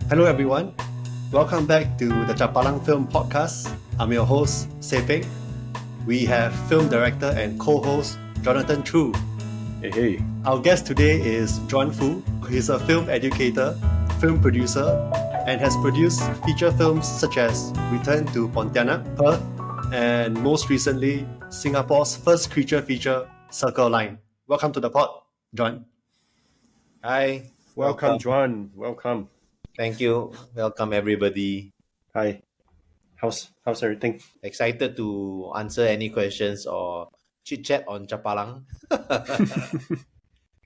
Hello everyone, welcome back to the Chapalang Film Podcast. I'm your host, Sepeng. We have film director and co-host Jonathan True. Hey. Our guest today is Juan Foo. He's a film educator, film producer, and has produced feature films such as Return to Pontianak, Perth, and most recently, Singapore's first creature feature, Circle Line. Welcome to the pod, Juan. Hi. Welcome, Juan. Welcome. Thank you. Welcome, everybody. Hi. How's everything? Excited to answer any questions or chit-chat on Chapalang.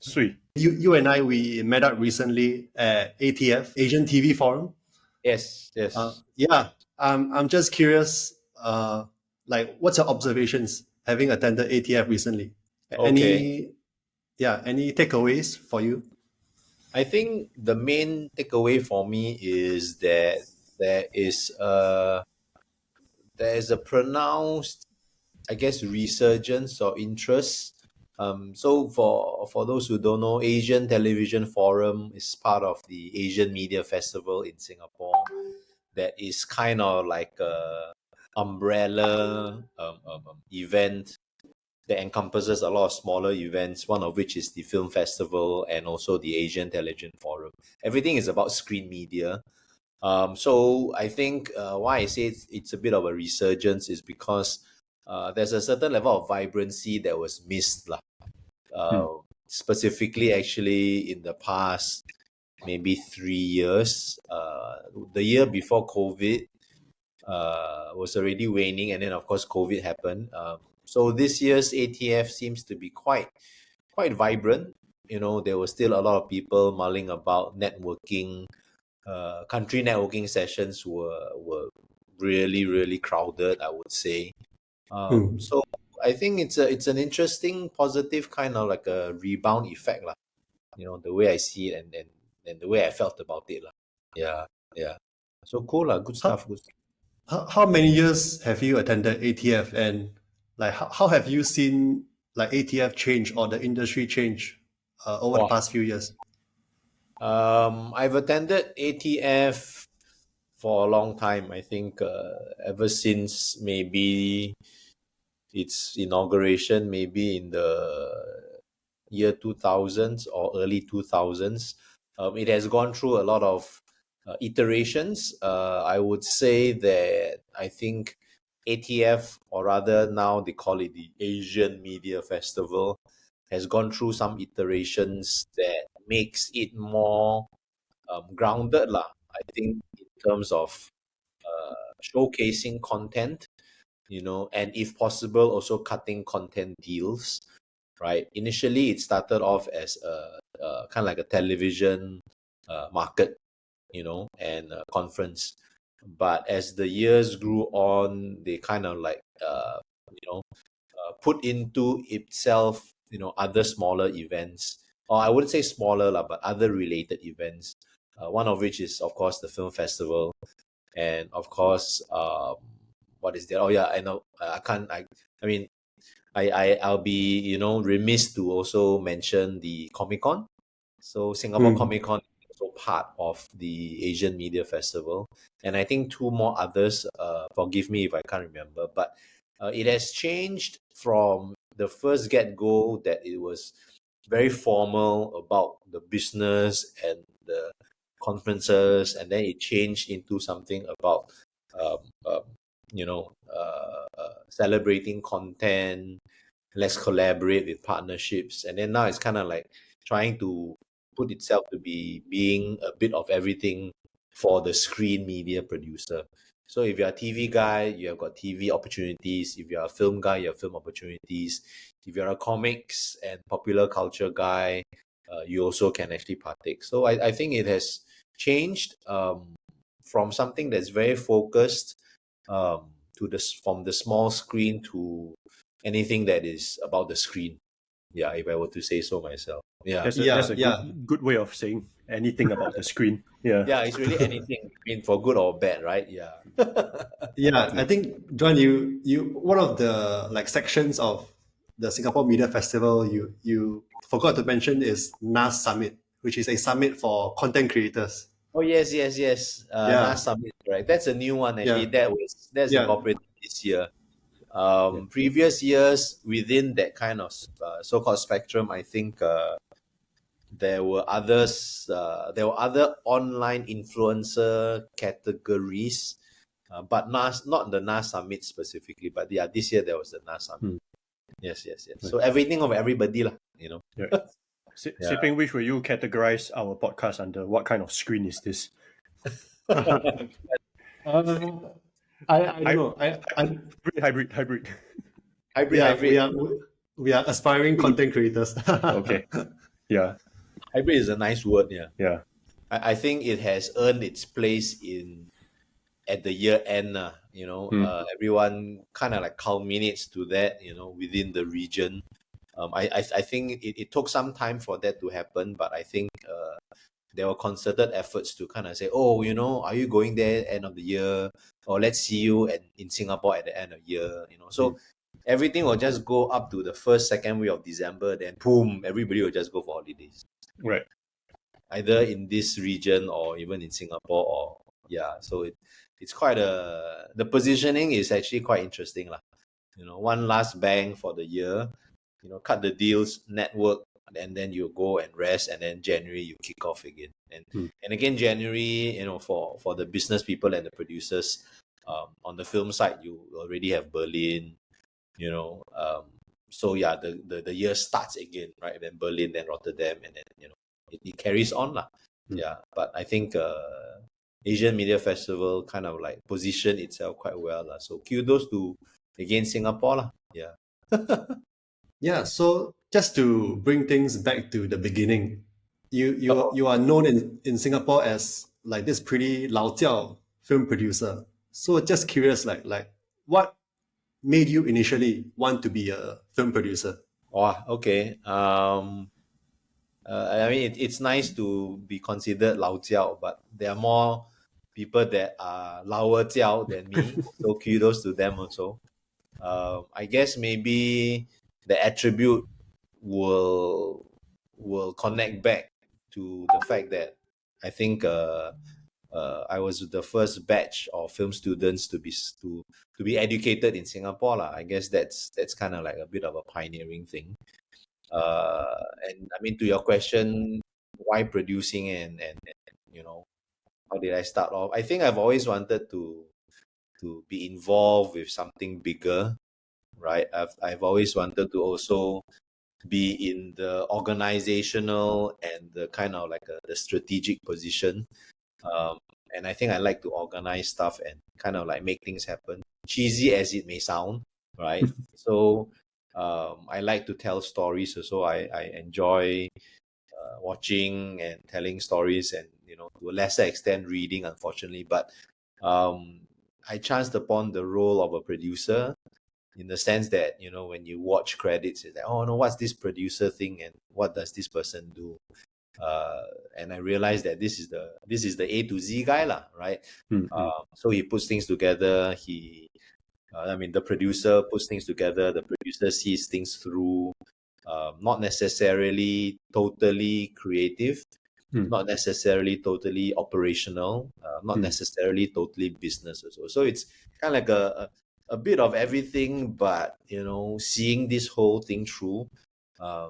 Sweet. You and I, we met up recently at ATF, Asian TV Forum. Yes. I'm just curious, what's your observations having attended ATF recently? Okay. Any takeaways for you? I think the main takeaway for me is that there is a pronounced, I guess, resurgence or interest. So for those who don't know, Asian Television Forum is part of the Asian Media Festival in Singapore. That is kind of like a umbrella event that encompasses a lot of smaller events, one of which is the film festival and also the Asian Television Forum. Everything is about screen media. So I think why I say it's a bit of a resurgence is because there's a certain level of vibrancy that was missed. Specifically, actually, in the past maybe 3 years. The year before COVID was already waning, and then of course COVID happened. So this year's ATF seems to be quite vibrant. You know, there were still a lot of people mulling about networking. Country networking sessions were really crowded, I would say. So I think it's an interesting, positive kind of like a rebound effect, lah. You know, the way I see it and the way I felt about it, lah. Yeah. So cool, lah. Good stuff. How many years have you attended ATF, and how have you seen ATF change or the industry change over the past few years? I've attended ATF for a long time. I think ever since maybe its inauguration, maybe in the year 2000s or early 2000s. It has gone through a lot of iterations. I would say that I think ATF, or rather now they call it the Asian Media Festival, has gone through some iterations that makes it more grounded, lah. I think in terms of showcasing content, you know, and if possible, also cutting content deals, right? Initially, it started off as a kind of like a television market, you know, and a conference. But as the years grew on, they kind of like, put into itself, you know, other smaller events, or I wouldn't say smaller, but other related events. One of which is, of course, the film festival. And of course, what is there? Oh yeah, I know. I'll be, you know, remiss to also mention the Comic Con. So Singapore Comic Con is also part of the Asian Media Festival, and I think two more others. Forgive me if I can't remember, but it has changed from the first get-go that it was very formal about the business and the conferences, and then it changed into something about celebrating content. Let's collaborate with partnerships, and then now it's kind of like trying to put itself to be being a bit of everything for the screen media producer. So if you're a TV guy, you have got TV opportunities. If you're a film guy, you have film opportunities. If you're a comics and popular culture guy, you also can actually partake. So I think it has changed from something that's very focused from the small screen to anything that is about the screen. Yeah, if I were to say so myself. Yeah. That's a good way of saying anything about the screen. Yeah. Yeah, it's really anything. I mean, for good or bad, right? Yeah. I think, John, you one of the sections of the Singapore Media Festival you forgot to mention is NAS Summit, which is a summit for content creators. Oh yes, yes, yes. Yeah, NAS Summit, right? That's a new one actually. yeah, That's yeah. incorporated this year. Yeah. Previous years within that kind of so-called spectrum, I think there were others. There were other online influencer categories, but NAS, not the NAS Summit specifically. But yeah, this year there was the NAS Summit. Hmm. Yes, yes, yes. Right. So everything of everybody, lah. Right. Yeah. Sipping, which will you categorize our podcast under? What kind of screen is this? uh, I don't Hy- know. I hybrid. Hybrid, yeah, hybrid. we are aspiring content creators. Okay. Yeah. Hybrid is a nice word. Yeah. Yeah. I think it has earned its place at the year end. Hmm. Everyone kind of like culminates to that. Within the region. I think it took some time for that to happen, but I think there were concerted efforts to kind of say, oh, are you going there end of the year, or let's see you in Singapore at the end of the year. So everything will just go up to the first, second week of December, then boom, everybody will just go for holidays, Right. either in this region or even in Singapore, or yeah. So it's quite the positioning is actually quite interesting lah. One last bang for the year, cut the deals, network, and then you go and rest, and then January you kick off again. And again, January, for the business people and the producers, on the film side, you already have Berlin, so yeah, the year starts again, right? Then Berlin, then Rotterdam, and then it carries on lah. Yeah, but I think Asian Media Festival kind of like position itself quite well lah. So kudos to again Singapore lah. Yeah. Yeah, so just to bring things back to the beginning, you are known in Singapore as like this pretty lao jiao film producer. So just curious, like what made you initially want to be a film producer? Oh, okay. I mean, it's nice to be considered lao jiao, but there are more people that are laoer jiao than me. So kudos to them also. I guess maybe the attribute will connect back to the fact that I think I was the first batch of film students to be educated in Singapore lah. I guess that's kind of like a bit of a pioneering thing. And I mean, to your question, why producing and how did I start off? I think I've always wanted to be involved with something bigger, right? I've always wanted to also be in the organizational and the kind of like the strategic position. And I think I like to organize stuff and kind of like make things happen. Cheesy as it may sound, right? So I like to tell stories. So I enjoy watching and telling stories, and to a lesser extent reading, unfortunately. But I chanced upon the role of a producer, in the sense that when you watch credits, it's like, oh no, what's this producer thing and what does this person do? And I realized that this is the A to Z guy lah, right? So he puts things together. The producer puts things together. The producer sees things through. Not necessarily totally creative, not necessarily totally operational, not necessarily totally business as well. So it's kind of like a bit of everything, but seeing this whole thing through.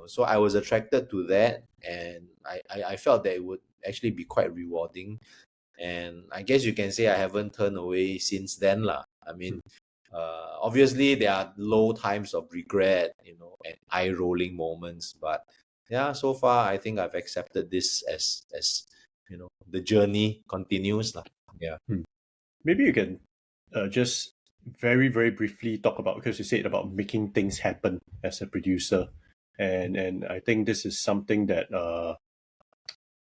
So I was attracted to that, and I felt that it would actually be quite rewarding. And I guess you can say I haven't turned away since then lah. I mean, obviously there are low times of regret, and eye rolling moments, but yeah, so far I think I've accepted this as the journey continues lah. Yeah. Maybe you can just very, very briefly talk about, because you said about making things happen as a producer. And I think this is something that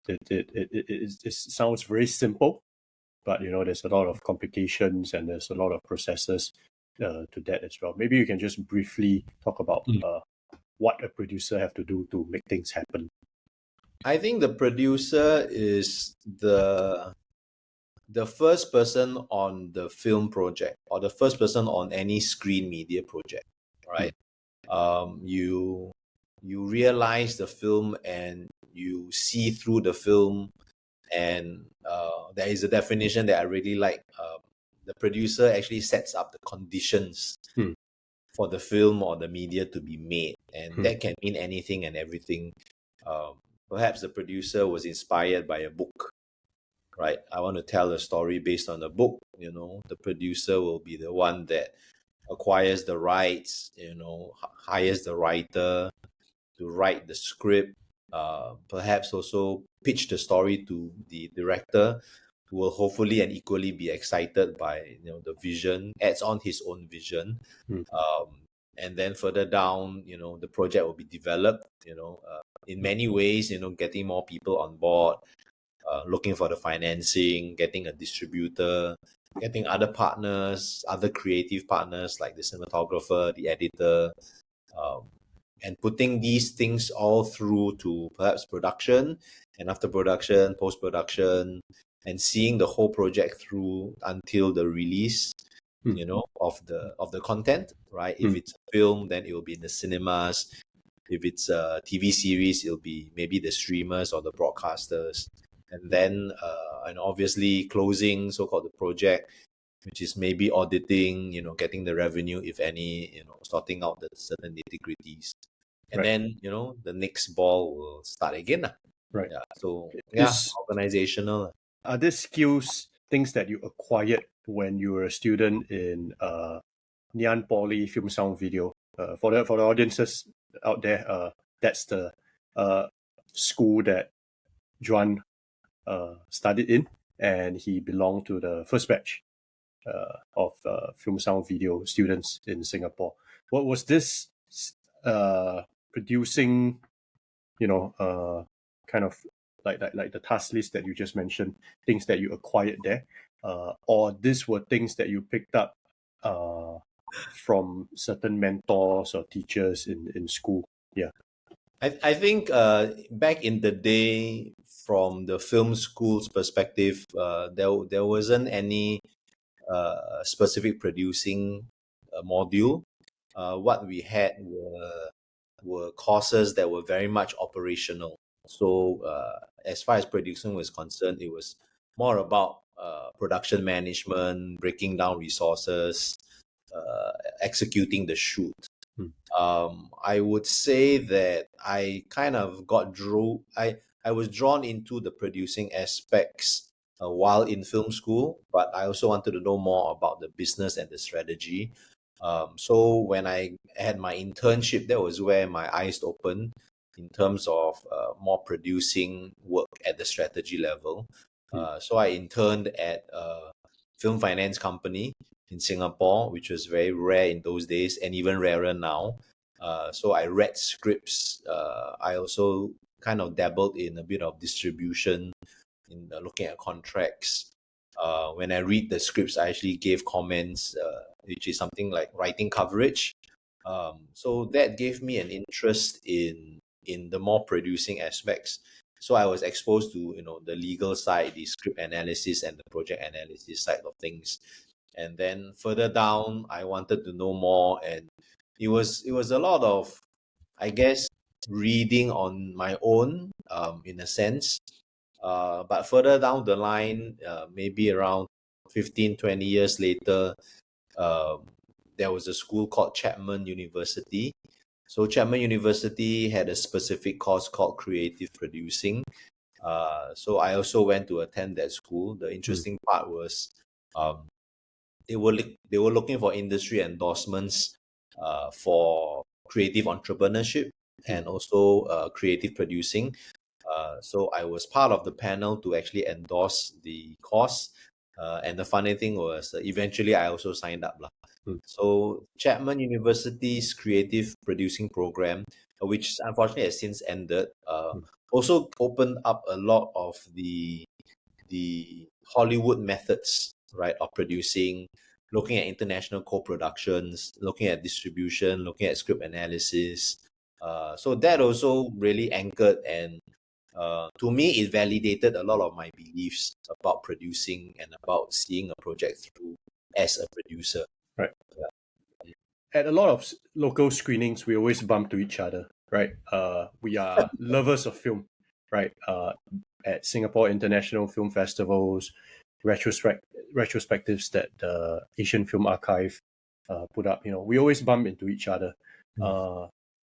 it sounds very simple, but there's a lot of complications and there's a lot of processes to that as well. Maybe you can just briefly talk about what a producer have to do to make things happen. I think the producer is the first person on the film project, or the first person on any screen media project, right? You realize the film and you see through the film And there is a definition that I really like. The producer actually sets up the conditions for the film or the media to be made, and that can mean anything and everything. Perhaps the producer was inspired by a book, right? I want to tell a story based on a book. The producer will be the one that acquires the rights, hires the writer to write the script, perhaps also pitch the story to the director, who will hopefully and equally be excited by the vision, adds on his own vision. And then further down, the project will be developed, in many ways, getting more people on board, looking for the financing, getting a distributor, getting other partners, other creative partners like the cinematographer, the editor, and putting these things all through to perhaps production, and after production, post-production, and seeing the whole project through until the release, of the content, right? If it's a film, then it will be in the cinemas. If it's a TV series, it'll be maybe the streamers or the broadcasters. And then, and obviously closing, so-called the project, which is maybe auditing, getting the revenue, if any, sorting out the certain nitty-gritties. And then, the next ball will start again. Right. Yeah. So, Is- organizational. Are these skills things that you acquired when you were a student in Nyan Poly Film Sound Video? For the audiences out there, that's the school that Juan studied in, and he belonged to the first batch of film sound video students in Singapore. What was this producing? Kind of like the task list that you just mentioned, things that you acquired there, or these were things that you picked up from certain mentors or teachers in school? Yeah. I think back in the day, from the film school's perspective, there wasn't any specific producing module. What we had were courses that were very much operational. So as far as producing was concerned, it was more about production management, breaking down resources, executing the shoot. I would say that I kind of I was drawn into the producing aspects while in film school, but I also wanted to know more about the business and the strategy. So when I had my internship, that was where my eyes opened in terms of more producing work at the strategy level. So I interned at a film finance company in Singapore, which was very rare in those days and even rarer now. So I read scripts. I also kind of dabbled in a bit of distribution, in looking at contracts. When I read the scripts, I actually gave comments, which is something like writing coverage. So that gave me an interest in the more producing aspects. So I was exposed to the legal side, the script analysis, and the project analysis side of things. And then further down, I wanted to know more, and it was a lot of, I guess, reading on my own, in a sense. But further down the line, maybe around 15, 20 years later, there was a school called Chapman University. So Chapman University had a specific course called creative producing. So I also went to attend that school. The interesting part was they were looking for industry endorsements for creative entrepreneurship and also creative producing. So I was part of the panel to actually endorse the course. And the funny thing was, eventually I also signed up. So Chapman University's creative producing program, which unfortunately has since ended, also opened up a lot of the Hollywood methods, right, of producing, looking at international co-productions, looking at distribution, looking at script analysis. So that also really anchored, and to me, it validated a lot of my beliefs about producing and about seeing a project through as a producer. Right. At a lot of local screenings, we always bump to each other, right? We are lovers of film, right? at Singapore International Film Festivals, retrospectives that the Asian Film Archive put up, we always bump into each other.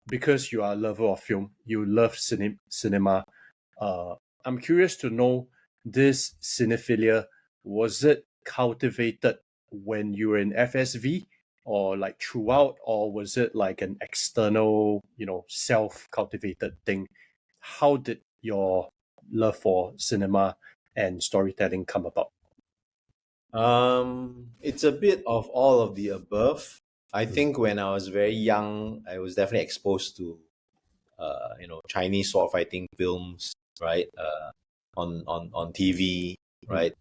Because you are a lover of film, you love cinema. I'm curious to know, this cinephilia, was it cultivated when you were in FSV, or like throughout, or was it like an external, self-cultivated thing? How did your love for cinema and storytelling come about? It's a bit of all of the above. I think when I was very young, I was definitely exposed to, Chinese sword fighting films, right? On TV, right?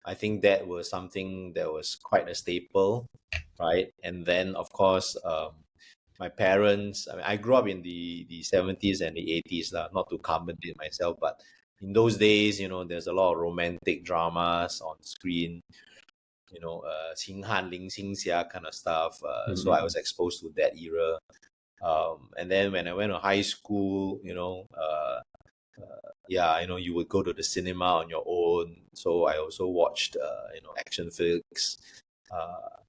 I think that was something that was quite a staple, right? And then, of course, my parents, I mean, I grew up in the 70s and the 80s, not to commentate myself, but in those days, there's a lot of romantic dramas on screen, Qing Han, Ling Xingxia kind of stuff. So I was exposed to that era. And then when I went to high school, you would go to the cinema on your own. So I also watched, action flicks.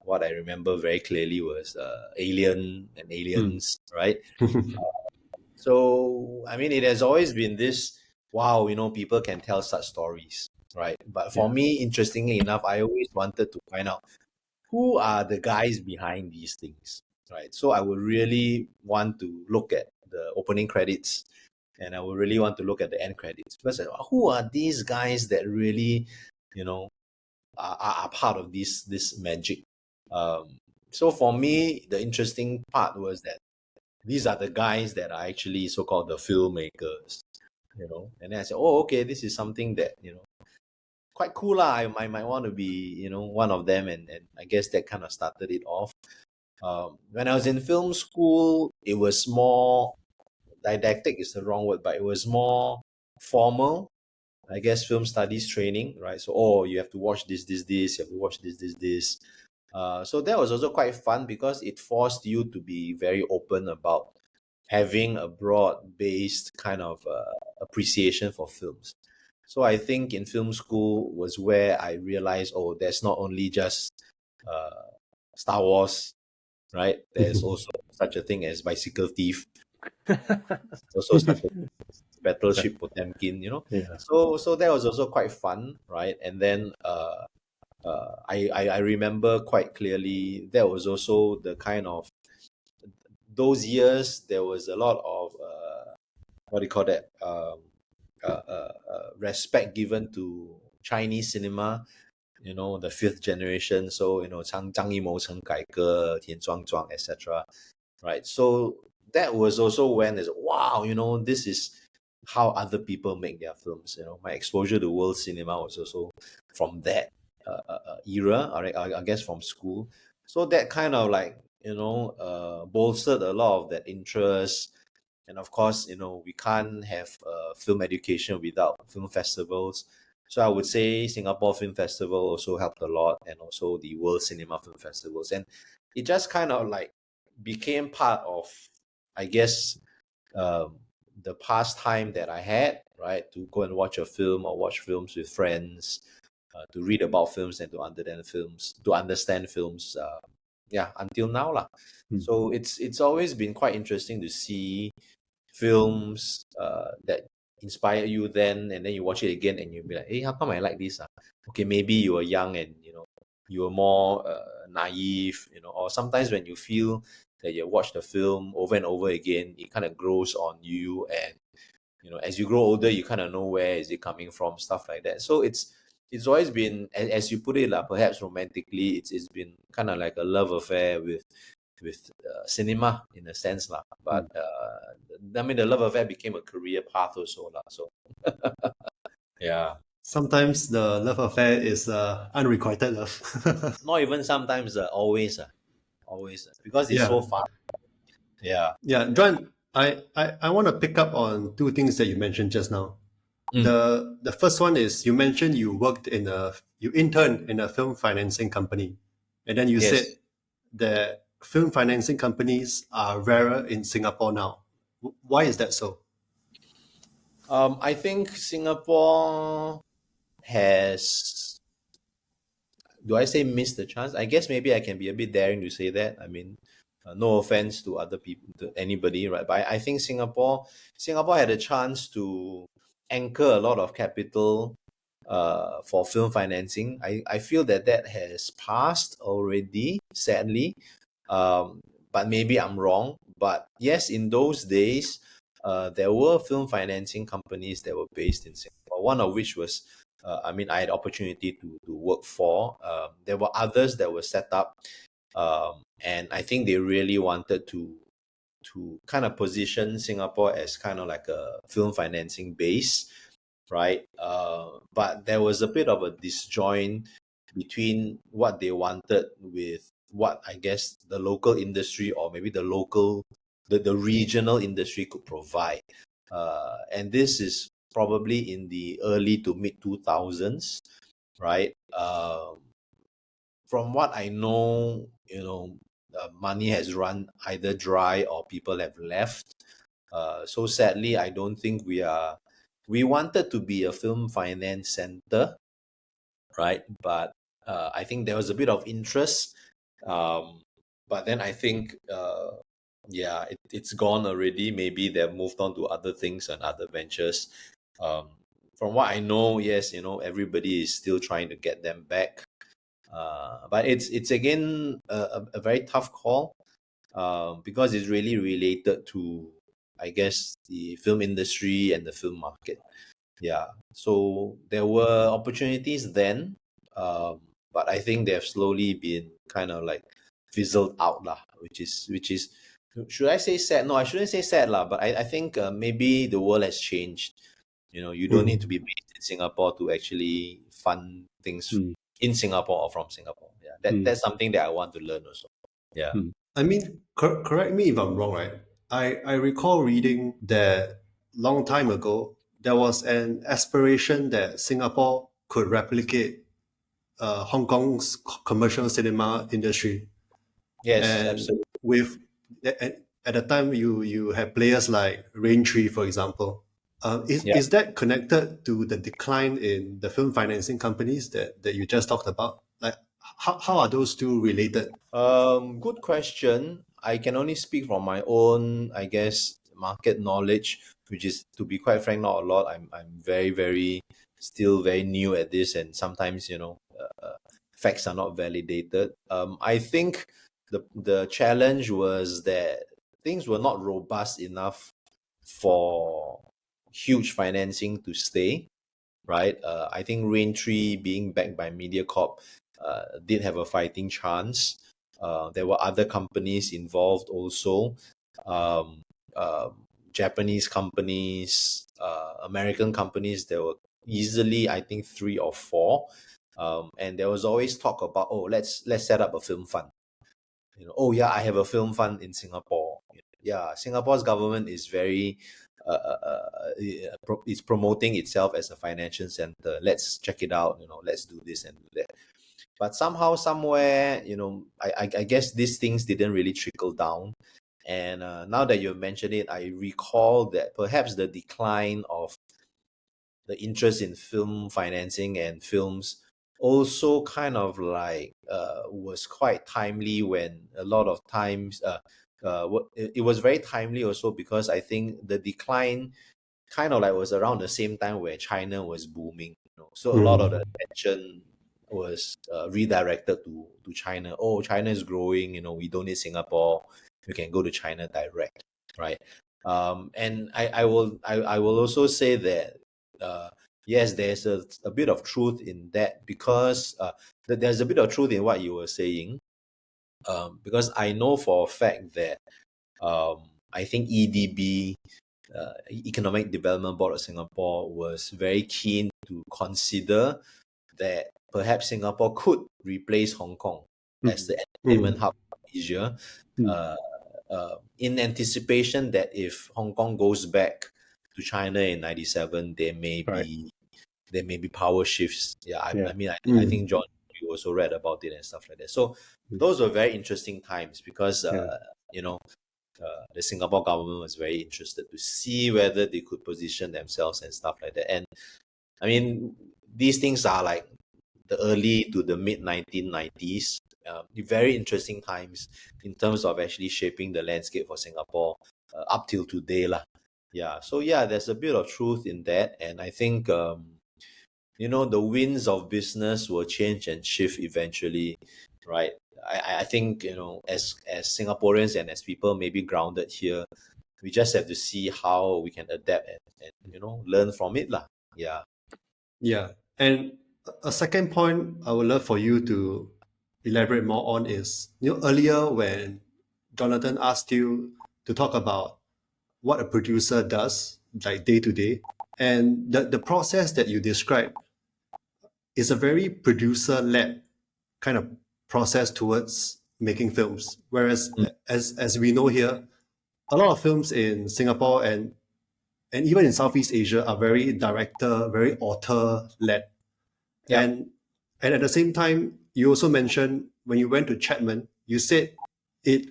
What I remember very clearly was Alien and Aliens, right? So, I mean, it has always been this, wow, people can tell such stories, right? But for me, interestingly enough, I always wanted to find out who are the guys behind these things, right? So I would really want to look at the opening credits, and I would really want to look at the end credits, because who are these guys that really, are part of this magic? So for me, the interesting part was that these are the guys that are actually so-called the filmmakers, And then I said, oh, okay, this is something that, quite cool. I might want to be, one of them. And I guess that kind of started it off. When I was in film school, it was more didactic is the wrong word, but it was more formal. I guess film studies training, right? So, you have to watch this, you have to watch this. So that was also quite fun because it forced you to be very open about having a broad-based kind of appreciation for films. So I think in film school was where I realized, there's not only just Star Wars, right? There's also such a thing as Bicycle Thief. Also such a Battleship Potemkin, Yeah. So that was also quite fun, right? And then I remember quite clearly that was also the kind of those years there was a lot of what do you call that respect given to Chinese cinema, the fifth generation. So Zhang Yimou, Chen Kaige, Tian Zhuangzhuang, etc. Right. So that was also when it's wow, this is how other people make their films. My exposure to world cinema was also from that era, I guess from school. So that kind of like bolstered a lot of that interest. And of course, we can't have film education without film festivals. So I would say Singapore Film Festival also helped a lot, and also the World Cinema Film Festivals. And it just kind of like became part of, I guess, the pastime that I had, right? To go and watch a film or watch films with friends, to read about films and to understand films. Until now lah. So it's always been quite interesting to see films that inspire you then, and then you watch it again and you'll be like, hey, how come I like this? Okay, maybe you were young and you were more naive, or sometimes when you feel that you watch the film over and over again, it kind of grows on you, and as you grow older, you kind of know where is it coming from, stuff like that. So it's always been, as you put it, perhaps romantically, it's been kind of like a love affair with cinema in a sense lah. But I mean, the love affair became a career path also lah. So yeah, Sometimes the love affair is unrequited love. not even sometimes, always because it's so fun. Yeah. Yeah, John, I want to pick up on two things that you mentioned just now. The first one is you mentioned you interned in a film financing company, and then you Yes. said that film financing companies are rarer in Singapore now. Why is that so? I think Singapore has, do I say missed the chance? I guess maybe I can be a bit daring to say that. I mean, no offense to other people, to anybody, right? But I think Singapore had a chance to anchor a lot of capital for film financing. I feel that that has passed already, sadly. But maybe I'm wrong. But yes, in those days, there were film financing companies that were based in Singapore. One of which was, I mean, I had opportunity to work for. There were others that were set up, and I think they really wanted to kind of position Singapore as kind of like a film financing base, right? But there was a bit of a disjoint between what they wanted with what I guess the local industry or maybe the regional industry could provide. And this is probably in the early to mid 2000s, right? From what I know, money has run either dry or people have left. So sadly, I don't think we wanted to be a film finance center, right? But I think there was a bit of interest. But then I think, yeah, it's gone already. Maybe they've moved on to other things and other ventures. Um, from what I know, yes, everybody is still trying to get them back. But it's again a very tough call, because it's really related to, I guess, the film industry and the film market. Yeah. So there were opportunities then, but I think they have slowly been kind of like fizzled out lah, which is should I say sad? No, I shouldn't say sad lah, but I think maybe the world has changed. You don't need to be based in Singapore to actually fund things Mm. in Singapore or from Singapore. Yeah, that's something that I want to learn also. Yeah. I mean, correct me if I'm wrong, right? I recall reading that long time ago there was an aspiration that Singapore could replicate Hong Kong's commercial cinema industry, Yes, and absolutely. with at the time you have players like Raintree, for example. Yeah. Is that connected to the decline in the film financing companies that you just talked about? Like, how are those two related? Good question. I can only speak from my own, I guess, market knowledge, which is, to be quite frank, not a lot. I'm very, very, still very new at this, and sometimes, facts are not validated. I think the challenge was that things were not robust enough for huge financing to stay, right? I think Raintree being backed by MediaCorp did have a fighting chance. There were other companies involved also, um, uh, Japanese companies, American companies. There were easily, I think, three or four, and there was always talk about, oh, let's set up a film fund. Oh yeah, I have a film fund in Singapore. Yeah, Singapore's government is very it's promoting itself as a financial center. Let's check it out. Let's do this and do that. But somehow, somewhere, I guess these things didn't really trickle down. And now that you mentioned it, I recall that perhaps the decline of the interest in film financing and films also kind of like was quite timely, when a lot of times it was very timely also, because I think the decline kind of like was around the same time where China was booming. So a lot of the attention was redirected to China. Oh, China is growing. We don't need Singapore. We can go to China direct, right? And I will also say that yes, there's a bit of truth in that, because there's a bit of truth in what you were saying. Because I know for a fact that I think EDB, Economic Development Board of Singapore, was very keen to consider that perhaps Singapore could replace Hong Kong as the entertainment hub of Asia, uh, in anticipation that if Hong Kong goes back to China in '97, Right. there may be power shifts. Yeah, Yeah. I mean, I think John, you also read about it and stuff like that. So those were very interesting times, because Yeah. you know the Singapore government was very interested to see whether they could position themselves and stuff like that. And I mean, these things are like the early to the mid 1990s. Very interesting times in terms of actually shaping the landscape for Singapore up till today lah. Yeah, so yeah, there's a bit of truth in that, and I think the winds of business will change and shift eventually, right? I think as Singaporeans and as people maybe grounded here, we just have to see how we can adapt and learn from it lah. Yeah. Yeah. And a second point I would love for you to elaborate more on is, earlier when Jonathan asked you to talk about what a producer does, like day to day, and the process that you described is a very producer-led kind of process towards making films. Whereas, as we know here, a lot of films in Singapore and even in Southeast Asia are very director, very author-led. Yeah. And at the same time, you also mentioned when you went to Chapman, you said it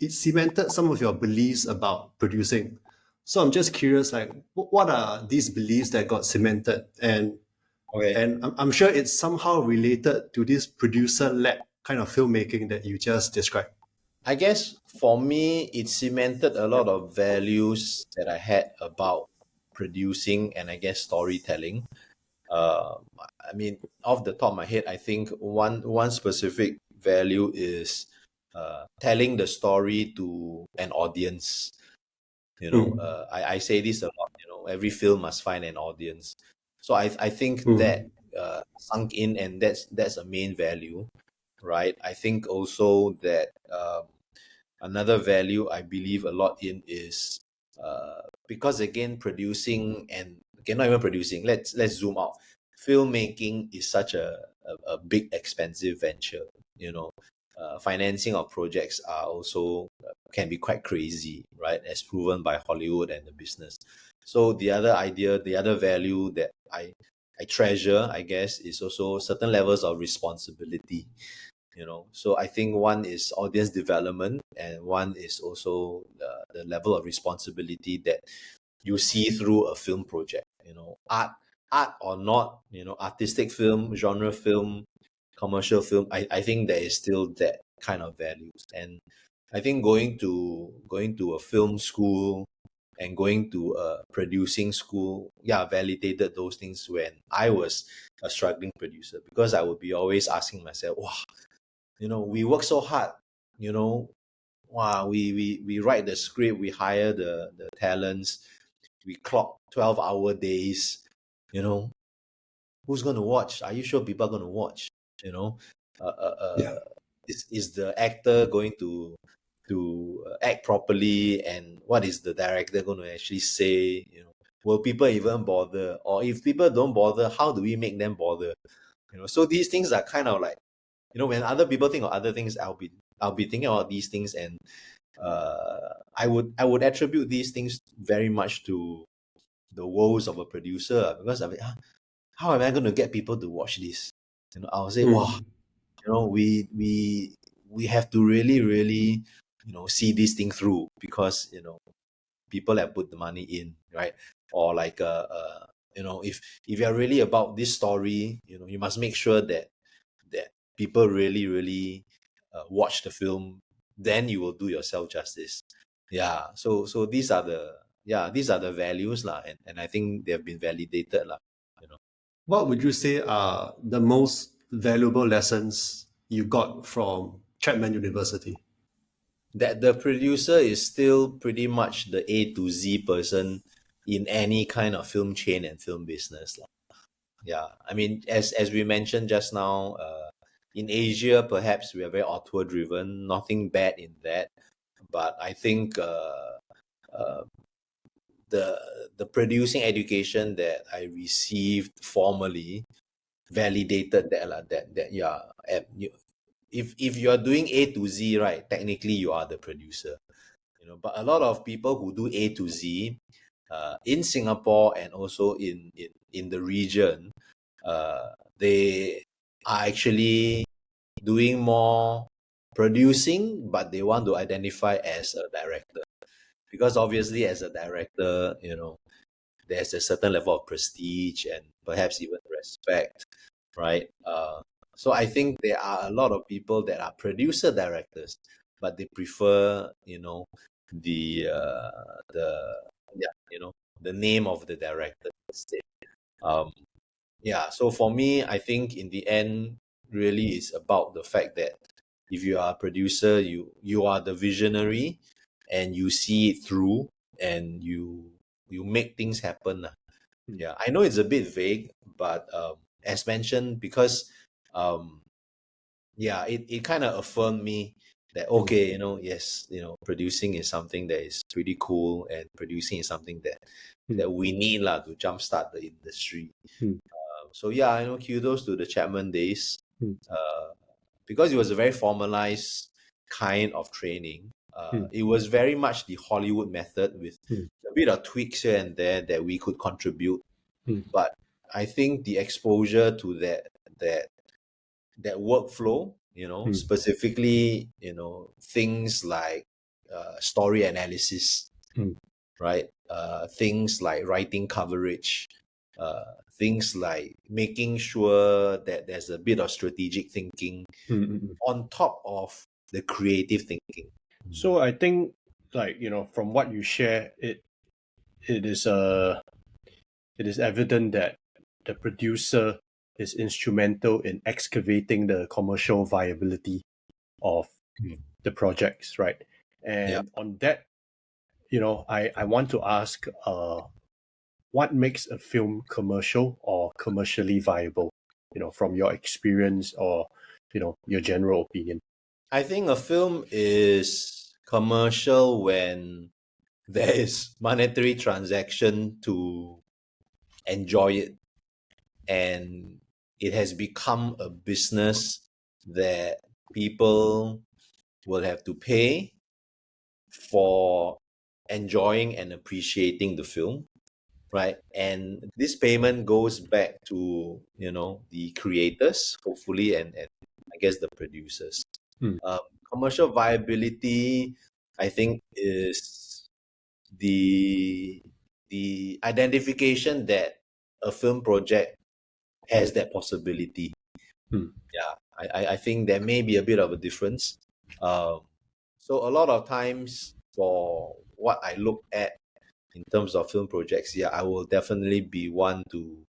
cemented some of your beliefs about producing. So I'm just curious, like, what are these beliefs that got cemented? And I'm sure it's somehow related to this producer-led kind of filmmaking that you just described. I guess for me, it cemented a lot of values that I had about producing and I guess storytelling. I mean, off the top of my head, I think one specific value is telling the story to an audience. I say this a lot. Every film must find an audience. So I think that sunk in, and that's a main value, right? I think also that another value I believe a lot in is because again, producing and not even producing. Let's zoom out. Filmmaking is such a big expensive venture. Financing of projects are also can be quite crazy, right? As proven by Hollywood and the business. So the other value that I treasure, I guess, is also certain levels of responsibility. So I think one is audience development, and one is also the level of responsibility that you see through a film project. Art or not, artistic film, genre film, commercial film, I think there is still that kind of values. And I think going to a film school and going to a producing school, validated those things when I was a struggling producer, because I would be always asking myself, wow, we work so hard, wow, we write the script, we hire the talents, we clock 12-hour days, who's going to watch? Are you sure people are going to watch? Is the actor going to act properly, and what is the director going to actually say? Will people even bother? Or if people don't bother, how do we make them bother? So these things are kind of like, when other people think of other things, I'll be thinking about these things, and I would attribute these things very much to the woes of a producer, because I mean, how am I going to get people to watch this? I'll say, wow, we have to really, really, see this thing through, because people have put the money in, right? Or like if you're really about this story, you must make sure that people really, really watch the film. Then you will do yourself justice. Yeah. So these are the values lah, and I think they have been validated lah. What would you say are the most valuable lessons you got from Chapman University? That the producer is still pretty much the A to Z person in any kind of film chain and film business lah. Yeah, I mean, as we mentioned just now, in Asia, perhaps we are very auteur driven. Nothing bad in that, but I think the producing education that I received formally validated that if you are doing A to Z, right, technically you are the producer. But a lot of people who do A to Z in Singapore and also in the region, they are actually doing more producing, but they want to identify as a director. Because obviously, as a director, there's a certain level of prestige and perhaps even respect, right? So I think there are a lot of people that are producer directors, but they prefer, the the name of the director instead. So for me, I think in the end, really it's about the fact that if you are a producer, you are the visionary, and you see it through, and you make things happen lah. I know it's a bit vague, but as mentioned, because it kind of affirmed me that okay, yes, producing is something that is pretty cool, and producing is something that we need lah to jumpstart the industry. So kudos to the Chapman days, because it was a very formalized kind of training. It was very much the Hollywood method with a bit of tweaks here and there that we could contribute. But I think the exposure to that workflow, specifically, things like story analysis, right? Things like writing coverage, things like making sure that there's a bit of strategic thinking on top of the creative thinking. So I think, like, from what you share, it is evident that the producer is instrumental in excavating the commercial viability of the projects, right? And on that, I want to ask, what makes a film commercial or commercially viable, from your experience or, your general opinion? I think a film is commercial when there is monetary transaction to enjoy it, and it has become a business that people will have to pay for enjoying and appreciating the film, right? And this payment goes back to the creators, hopefully, and I guess the producers. Commercial viability, I think, is the identification that a film project has that possibility. I think there may be a bit of a difference. So a lot of times, for what I look at in terms of film projects, I will definitely be one to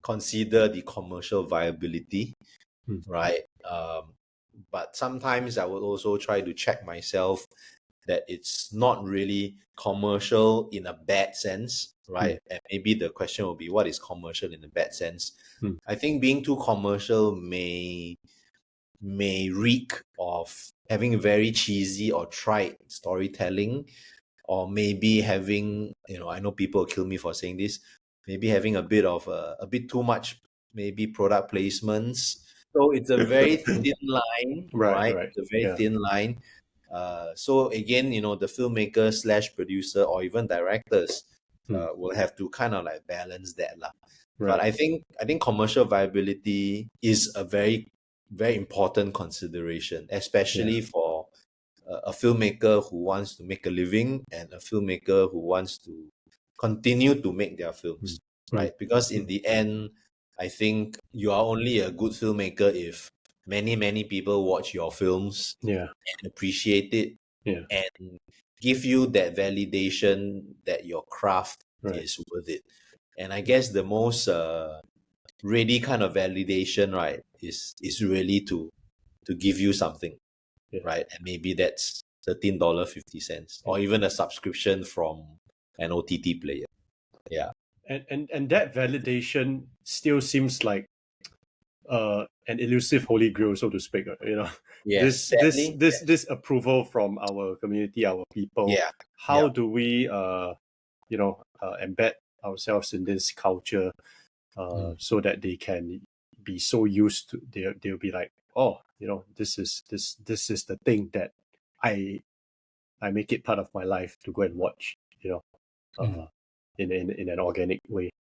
consider the commercial viability, right? But sometimes I will also try to check myself that it's not really commercial in a bad sense, right? And maybe the question will be, what is commercial in a bad sense? I think being too commercial may reek of having very cheesy or trite storytelling, or maybe having, I know people will kill me for saying this, maybe having a bit too much, maybe product placements. So it's a very thin line, right? It's a very thin line. So again, the filmmaker / producer or even directors will have to kind of like balance that lah. But I think commercial viability is a very, very important consideration, especially for a filmmaker who wants to make a living and a filmmaker who wants to continue to make their films, right? Because in the end, I think you are only a good filmmaker if many, many people watch your films and appreciate it and give you that validation that your craft is worth it. And I guess the most ready kind of validation, right, is really to give you something, right? And maybe that's $13.50 or even a subscription from an OTT player. And that validation still seems like an elusive holy grail, so to speak. This approval from our community, our people. How do we embed ourselves in this culture so that they can be so used to, they'll be like, oh, this is the thing that I make it part of my life to go and watch, in an organic way.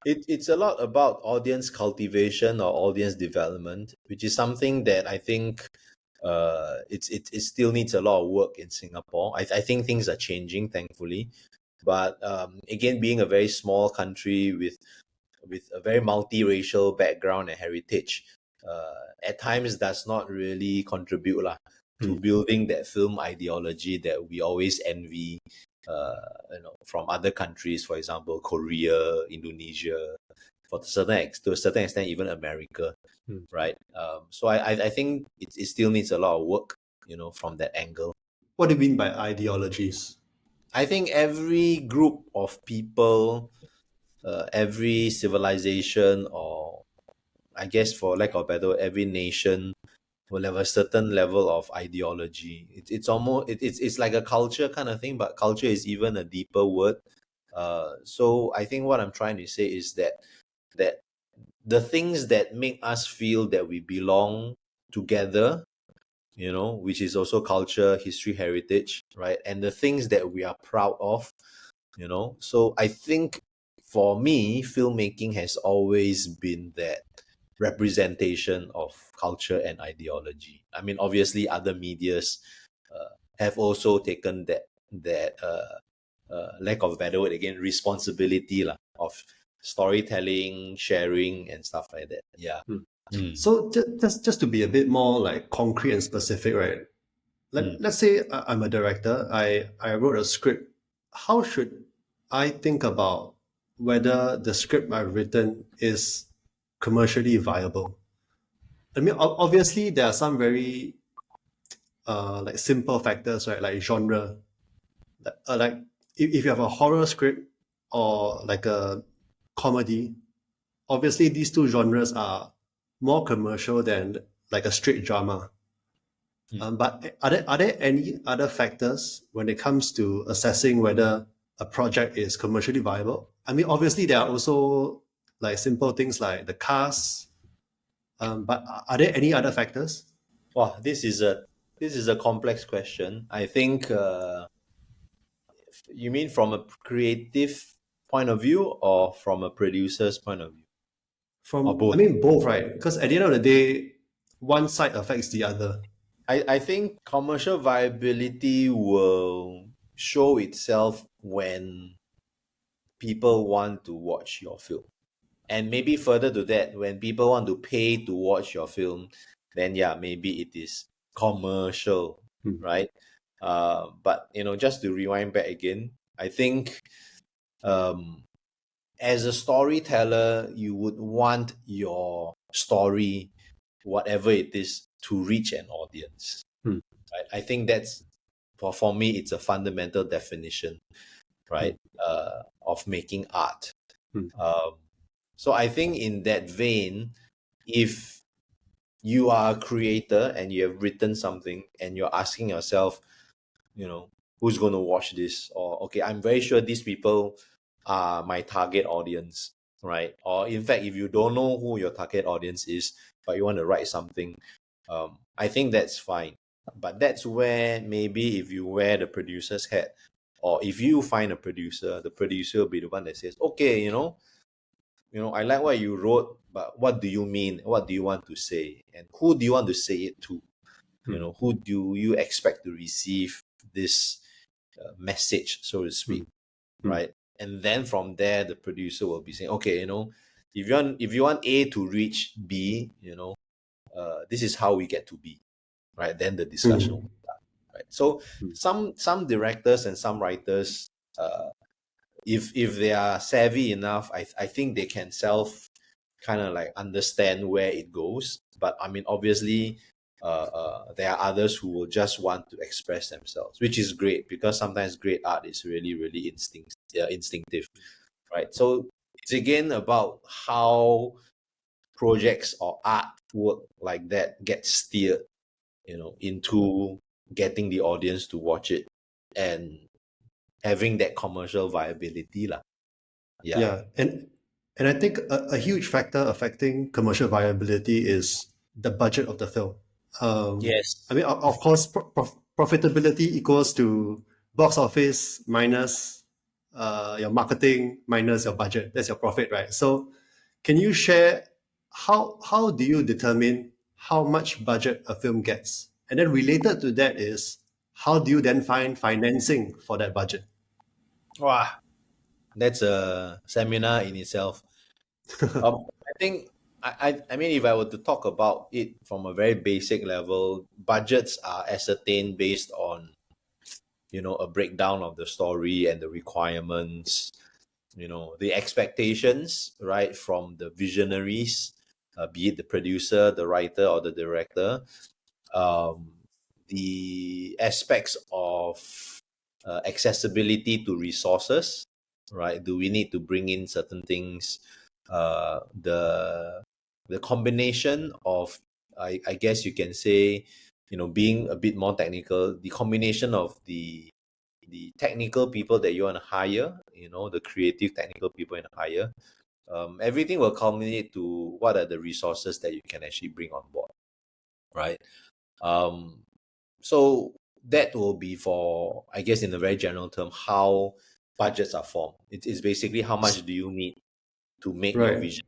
It's a lot about audience cultivation or audience development, which is something that I think it still needs a lot of work in Singapore. I think things are changing, thankfully. But again, being a very small country with a very multiracial background and heritage, at times does not really contribute to building that film ideology that we always envy, from other countries, for example, Korea, Indonesia, to a certain extent, even America, right? So I think it still needs a lot of work, from that angle. What do you mean by ideologies? I think every group of people, every civilization, or I guess for lack of better, every nation will have a certain level of ideology. It's almost it's like a culture kind of thing, but culture is even a deeper word. So I think what I'm trying to say is that the things that make us feel that we belong together, which is also culture, history, heritage, right? And the things that we are proud of, So I think for me, filmmaking has always been that representation of culture and ideology. I mean, obviously, other medias have also taken that lack of a better word again, responsibility of storytelling, sharing, and stuff like that. Yeah. So just to be a bit more like concrete and specific, right? Let's say I'm a director. I wrote a script. How should I think about whether the script I've written is commercially viable? I mean, obviously there are some very like simple factors, right? Like genre. Like if you have a horror script or like a comedy, obviously these two genres are more commercial than like a straight drama. But are there any other factors when it comes to assessing whether a project is commercially viable? I mean, obviously there are also like simple things like the cast, but are there any other factors? Wow, this is a complex question. I think you mean from a creative point of view or from a producer's point of view? Or both? I mean, both, right? Because at the end of the day, one side affects the other. I think commercial viability will show itself when people want to watch your film. And maybe further to that, when people want to pay to watch your film, then yeah, maybe it is commercial, right? But just to rewind back again, I think as a storyteller, you would want your story, whatever it is, to reach an audience. Right? I think that's for me, it's a fundamental definition, right, of making art. So I think in that vein, if you are a creator and you have written something and you're asking yourself, who's going to watch this? Or, okay, I'm very sure these people are my target audience, right? Or in fact, if you don't know who your target audience is, but you want to write something, I think that's fine. But that's where maybe if you wear the producer's hat, or if you find a producer, the producer will be the one that says, okay, I like what you wrote, but what do you mean? What do you want to say? And who do you want to say it to? Who do you expect to receive this message, so to speak, right? And then from there, the producer will be saying, okay, if you want A to reach B, this is how we get to B, right? Then the discussion will start, right? So some directors and some writers, if they are savvy enough, I think they can kind of like understand where it goes. But I mean, obviously, there are others who will just want to express themselves, which is great because sometimes great art is really, really instinctive, right? So it's again about how projects or artwork like that get steered, into getting the audience to watch it and having that commercial viability, lah. Yeah, and I think a huge factor affecting commercial viability is the budget of the film. Yes. I mean, of course, profitability equals to box office minus your marketing minus your budget. That's your profit, right? So, can you share how do you determine how much budget a film gets, And then related to that is, how do you then find financing for that budget? Wow, that's a seminar in itself. I think I mean, if I were to talk about it from a very basic level, budgets are ascertained based on, a breakdown of the story and the requirements, the expectations, right, from the visionaries, be it the producer, the writer, or the director, um, the aspects of accessibility to resources, right? Do we need to bring in certain things? The combination of, I guess you can say, being a bit more technical, the combination of the technical people that you want to hire, the creative technical people you want to hire, everything will culminate to what are the resources that you can actually bring on board, right? So that will be for, I guess, in a very general term, how budgets are formed. It's basically how much do you need to make your Right. vision,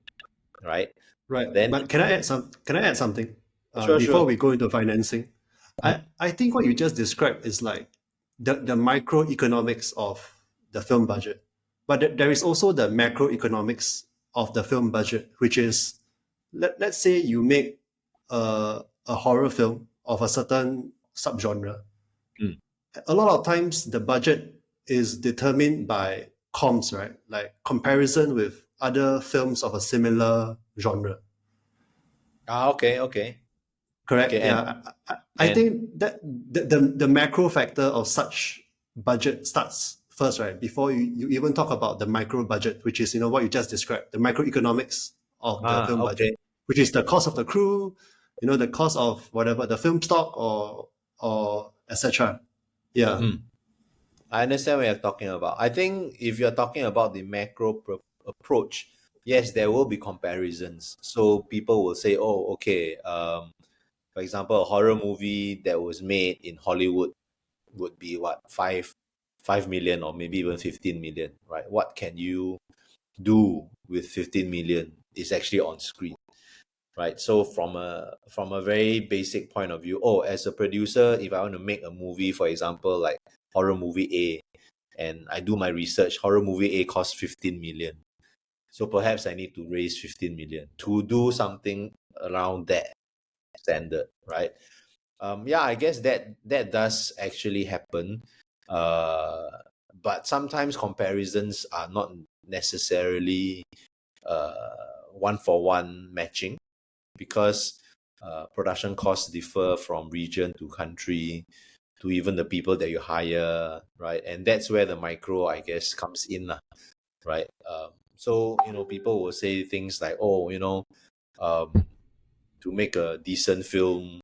right? Right. Then, But can I add something sure, before sure. we go into financing? I think what you just described is like the microeconomics of the film budget. But there is also the macroeconomics of the film budget, which is, let's say you make a horror film of a certain subgenre. Mm. A lot of times the budget is determined by comps, right? Like comparison with other films of a similar genre. Okay, okay. Correct. Okay, Yeah, I and think that the macro factor of such budget starts first, right? Before you even talk about the micro budget, which is what you just described, the microeconomics of the film budget, okay. which is the cost of the crew, the cost of whatever the film stock or etc. Yeah. Mm. I understand what you're talking about. I think if you're talking about the approach, yes, there will be comparisons. So people will say, oh, okay, for example, a horror movie that was made in Hollywood would be what, 5 million or maybe even 15 million, right? What can you do with 15 million is actually on screen, right? So from a very basic point of view, oh, as a producer, if I want to make a movie, for example, like horror movie A, and I do my research, horror movie A costs 15 million. So perhaps I need to raise 15 million to do something around that standard, right? Yeah, I guess that does actually happen. But sometimes comparisons are not necessarily one for one matching, because production costs differ from region to country to even the people that you hire, right? And that's where the micro, I guess, comes in, right? So people will say things like, oh, to make a decent film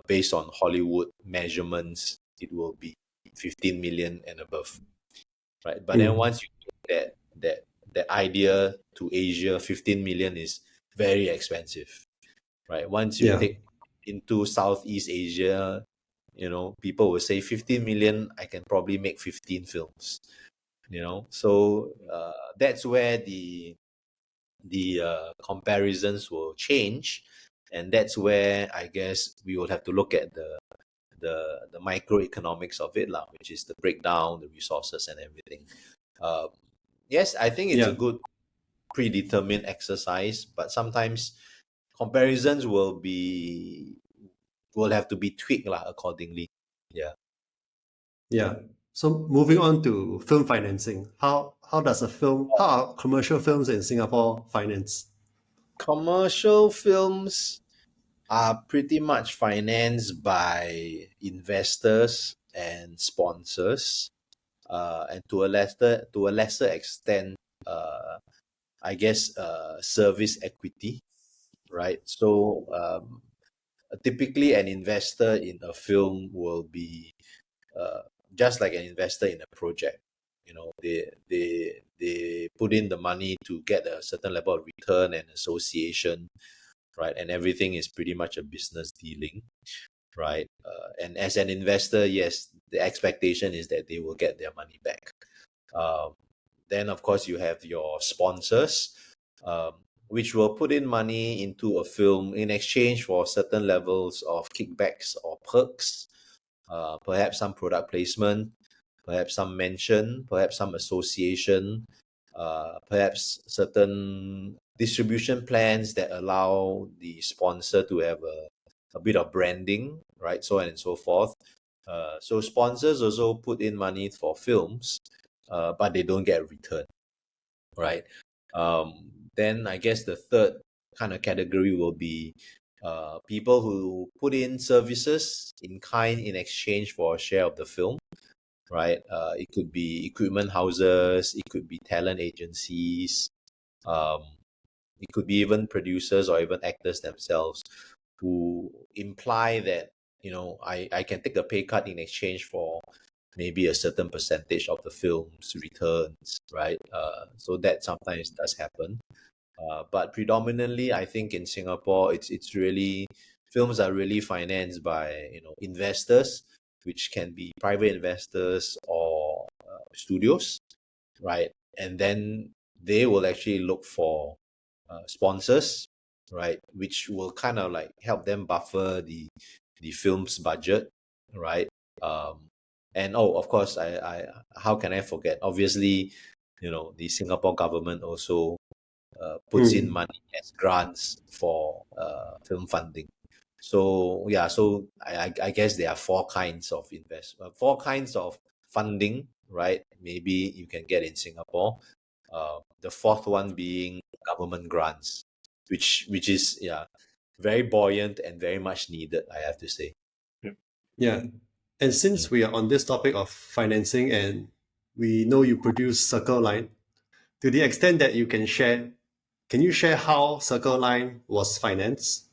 based on Hollywood measurements, it will be 15 million and above, right? But then once you get that idea to Asia, 15 million is very expensive, right? Once you Yeah. take into Southeast Asia, people will say 15 million, I can probably make 15 films, So that's where the comparisons will change, and that's where I guess we will have to look at the microeconomics of it, lah, which is the breakdown, the resources, and everything. Yes, I think it's a Yeah. good predetermined exercise, but sometimes comparisons will have to be tweaked, lah, accordingly. Yeah. Yeah. So moving on to film financing, how are commercial films in Singapore financed? Commercial films are pretty much financed by investors and sponsors, and to a lesser extent, I guess, service equity, right? So typically, an investor in a film will be uh, just like an investor in a project. They put in the money to get a certain level of return and association, right? And everything is pretty much a business dealing, right? And as an investor, yes, the expectation is that they will get their money back. Then, of course, you have your sponsors, um, which will put in money into a film in exchange for certain levels of kickbacks or perks, perhaps some product placement, perhaps some mention, perhaps some association, perhaps certain distribution plans that allow the sponsor to have a bit of branding, right? So on and so forth. So sponsors also put in money for films, but they don't get a return, right? Then I guess the third kind of category will be people who put in services in kind in exchange for a share of the film, right? It could be equipment houses, it could be talent agencies, um, it could be even producers or even actors themselves who imply that, I can take a pay cut in exchange for maybe a certain percentage of the film's returns, right? So that sometimes does happen. But predominantly, I think in Singapore, it's really films are really financed by investors, which can be private investors or studios, right? And then they will actually look for sponsors, right, which will kind of like help them buffer the film's budget, right? And of course, I how can I forget? Obviously, the Singapore government also puts in Mm. money as grants for film funding. So yeah, so I guess there are four kinds of funding, right? Maybe you can get in Singapore. The fourth one being government grants, which is very buoyant and very much needed, I have to say. Yeah. And Mm. since we are on this topic of financing and we know you produce Circle Line, to the extent that you can you share how Circle Line was financed?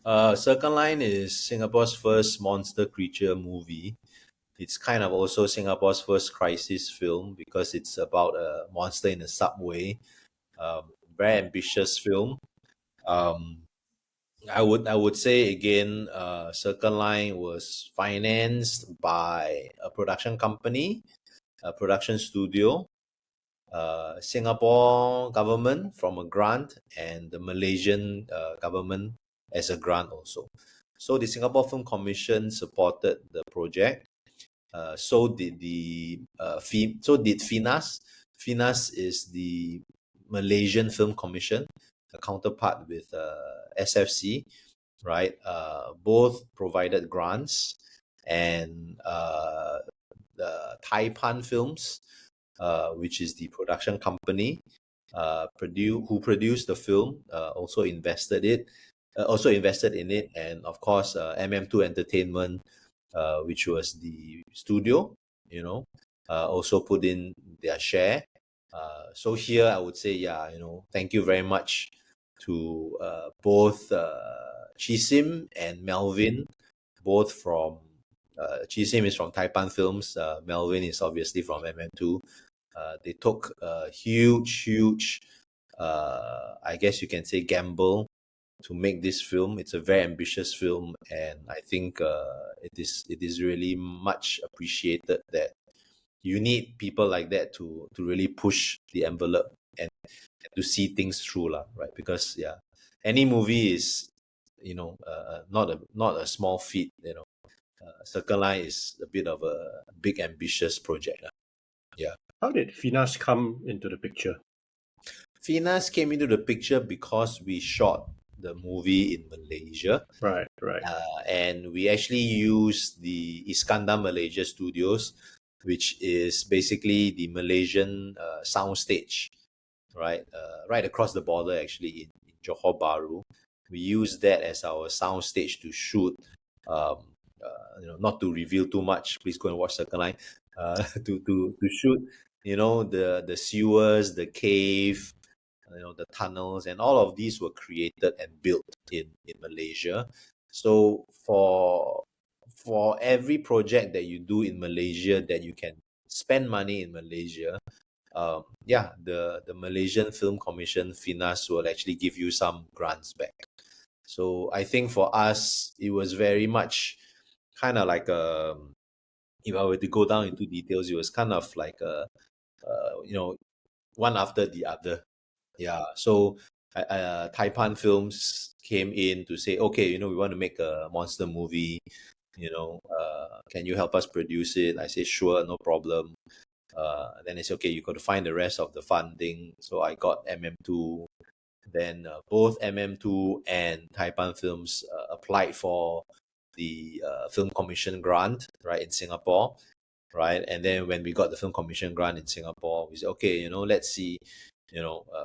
Circle Line is Singapore's first monster creature movie. It's kind of also Singapore's first crisis film because it's about a monster in a subway. Very ambitious film. Um, I would say again, Circle Line was financed by a production company, a production studio, Singapore government from a grant, and the Malaysian government as a grant also. So the Singapore Film Commission supported the project. So did so did FINAS. FINAS is the Malaysian Film Commission, a counterpart with SFC, right? Both provided grants, and the Taipan Films, which is the production company, who produced the film, also invested in it, and of course, MM2 Entertainment, which was the studio, also put in their share. So here I would say, thank you very much to both Chisim and Melvin, both from Chisim is from Taipan Films, Melvin is obviously from MM2. They took a huge, I guess you can say, gamble to make this film. It's a very ambitious film, and I think it is really much appreciated that you need people like that to really push the envelope and to see things through, lah, right? Because any movie is not a small feat. Circle Line is a bit of a big ambitious project, lah. Yeah. How did Finas come into the picture? Finas came into the picture because we shot the movie in Malaysia. Right. And we actually used the Iskandar Malaysia Studios, which is basically the Malaysian soundstage, right? Right across the border, actually, in Johor Bahru. We used that as our soundstage to shoot. Not to reveal too much. Please go and watch Circle Line. To shoot, the sewers, the cave, the tunnels, and all of these were created and built in Malaysia. So for every project that you do in Malaysia that you can spend money in Malaysia, the Malaysian Film Commission, FINAS, will actually give you some grants back. So I think for us, it was very much kind of like if I were to go down into details, it was kind of like one after the other. Yeah, so Taipan Films came in to say, okay, we want to make a monster movie. Can you help us produce it? I say, sure, no problem. Then they say, okay, you got to find the rest of the funding. So I got MM2. Then both MM2 and Taipan Films applied for the Film Commission grant, right, in Singapore, right? And then when we got the Film Commission grant in Singapore, we said, okay, let's see,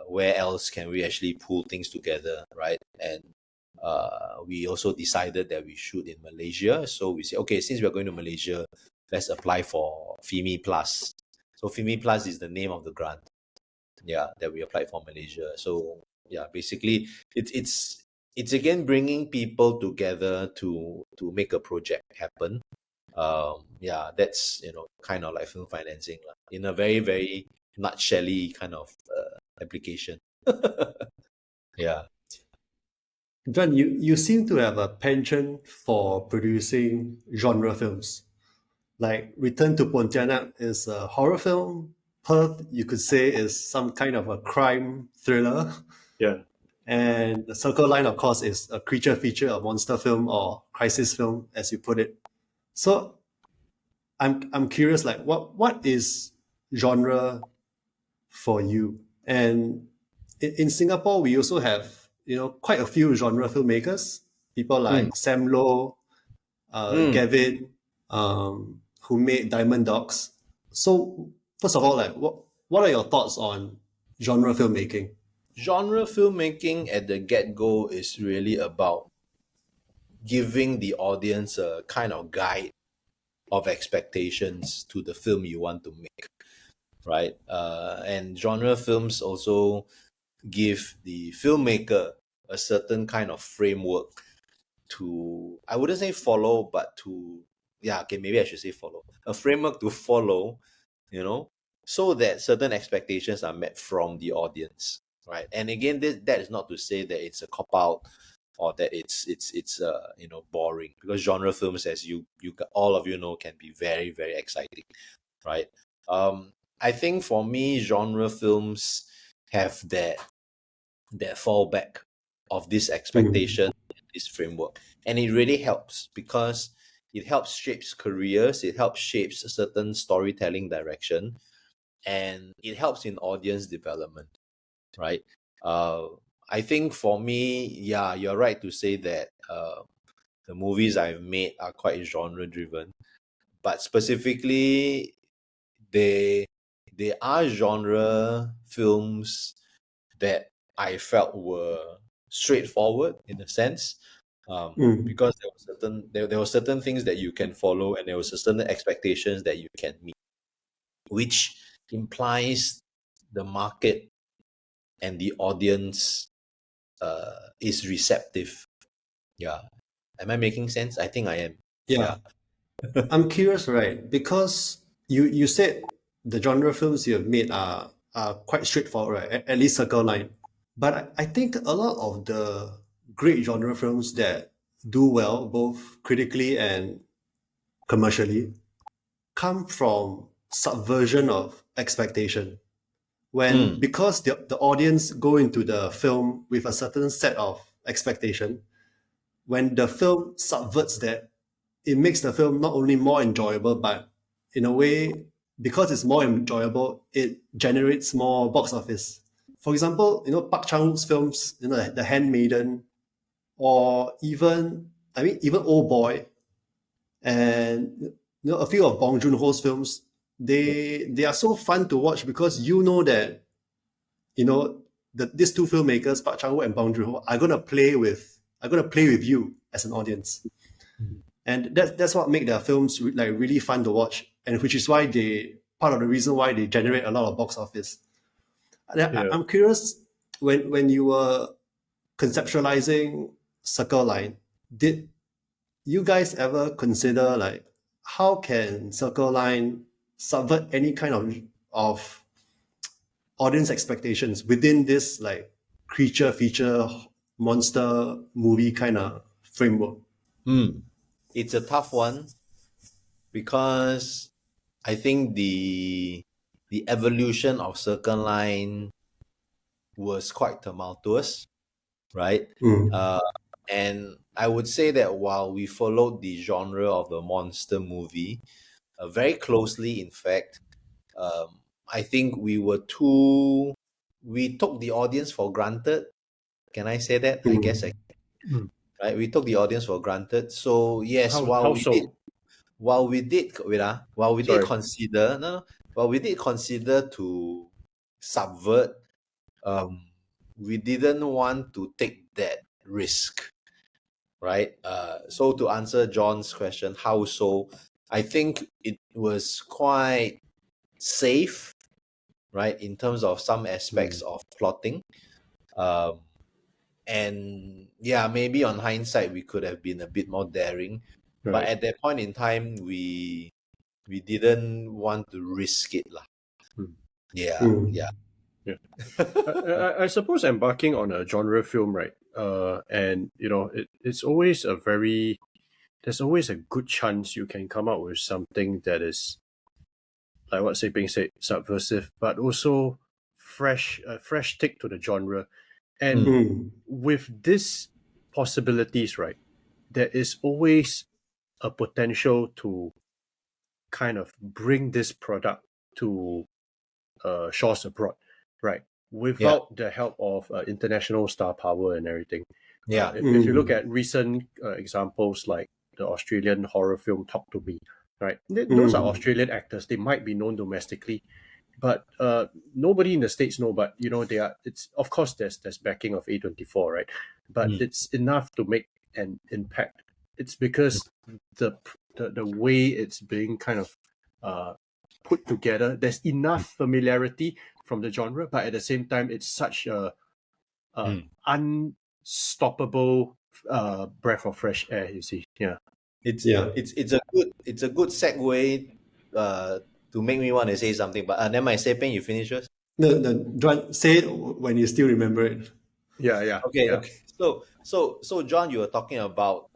where else can we actually pull things together, right? And we also decided that we shoot in Malaysia. So we said, okay, since we're going to Malaysia, let's apply for FIMI Plus. So FIMI Plus is the name of the grant, yeah, that we applied for Malaysia. So yeah, basically it's again bringing people together to make a project happen. Yeah, that's kind of like film financing lah, in a very very nutshell-y kind of application. Yeah. John, you seem to have a penchant for producing genre films. Like Return to Pontianak is a horror film. Perth, you could say, is some kind of a crime thriller. Yeah. And The Circle Line, of course, is a creature feature, a monster film or crisis film, as you put it. So I'm curious, like what is genre for you? And in Singapore, we also have quite a few genre filmmakers. People like Sam Low, Gavin, who made Diamond Dogs. So first of all, like what are your thoughts on genre filmmaking? Genre filmmaking at the get-go is really about giving the audience a kind of guide of expectations to the film you want to make, right? And genre films also give the filmmaker a certain kind of framework to, I wouldn't say follow, but to, yeah, okay, maybe I should say follow. A framework to follow, so that certain expectations are met from the audience, right? And again, that is not to say that it's a cop-out or that it's boring, because genre films, as you all of you know, can be very very exciting, right? I think for me, genre films have that fallback of this expectation, this framework, and it really helps because it helps shapes careers, it helps shapes a certain storytelling direction, and it helps in audience development, right? I think for me, yeah, you're right to say that the movies I've made are quite genre driven, but specifically they are genre films that I felt were straightforward in a sense, because there were certain things that you can follow, and there were certain expectations that you can meet, which implies the market and the audience is receptive. Yeah. Am I making sense? I think I am. Yeah. I'm curious, right? Because you said the genre films you have made are quite straightforward, right? At least Circle Line. But I think a lot of the great genre films that do well, both critically and commercially, come from subversion of expectation. Because the audience go into the film with a certain set of expectation, when the film subverts that, it makes the film not only more enjoyable, but in a way, because it's more enjoyable, it generates more box office. For example, Park Chan-wook's films, The Handmaiden, or even Old Boy, and a few of Bong Joon-ho's films. They are so fun to watch because that these two filmmakers, Park Chan-wook and Bong Joon-ho, are gonna play with you as an audience. And that's what make their films like really fun to watch, and which is why part of the reason why they generate a lot of box office. I'm curious, when you were conceptualizing Circle Line, did you guys ever consider like how can Circle Line subvert any kind of audience expectations within this like creature feature monster movie kind of framework? It's a tough one because I think the evolution of Circle Line was quite tumultuous, right? Mm. And I would say that while we followed the genre of the monster movie very closely, in fact, I think we took the audience for granted. Can I say that? I guess Mm. Mm. right. We took the audience for granted. So yes, How so? while we did wait while we did Sorry. consider no, no while we did consider to subvert, um, we didn't want to take that risk, right? So to answer John's question, how so? I think it was quite safe, right, in terms of some aspects of plotting. Um, and yeah, maybe on hindsight we could have been a bit more daring, but Right. at that point in time we didn't want to risk it lah. Mm. Yeah, Mm. yeah. Yeah. I suppose embarking on a genre film, right? And it's always there's always a good chance you can come up with something that is, like what Being said, subversive, but also a fresh take to the genre. And Mm. with these possibilities, right, there is always a potential to kind of bring this product to shores abroad, right? Yeah, Without the help of international star power and everything. yeah. If you look Mm. at recent examples like the Australian horror film Talk to Me, right? Those are Mm. Australian actors. They might be known domestically, but nobody in the States know. But they are. It's, of course, there's backing of A24, right? But Mm. it's enough to make an impact. It's because the way it's being kind of put together, there's enough familiarity from the genre, but at the same time, it's such a Mm. unstoppable breath of fresh air. You see, yeah. It's Yeah. it's a good segue to make me want to say something. But then my say, you finish first. No, John, say it when you still remember it. Yeah. Okay, okay. So John, you were talking about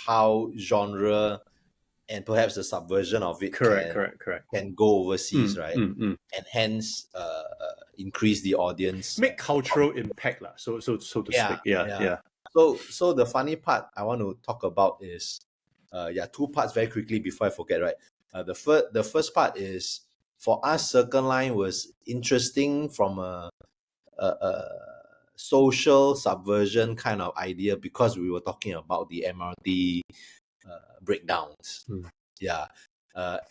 how genre and perhaps the subversion of it Correct. can go overseas, right? Mm. And hence increase the audience. Make cultural impact, lah. So to Yeah, speak. Yeah, yeah. yeah. So the funny part I want to talk about is two parts very quickly before I forget, right? The first part is, for us, Circle Line was interesting from a social subversion kind of idea because we were talking about the MRT breakdowns. Mm. Yeah.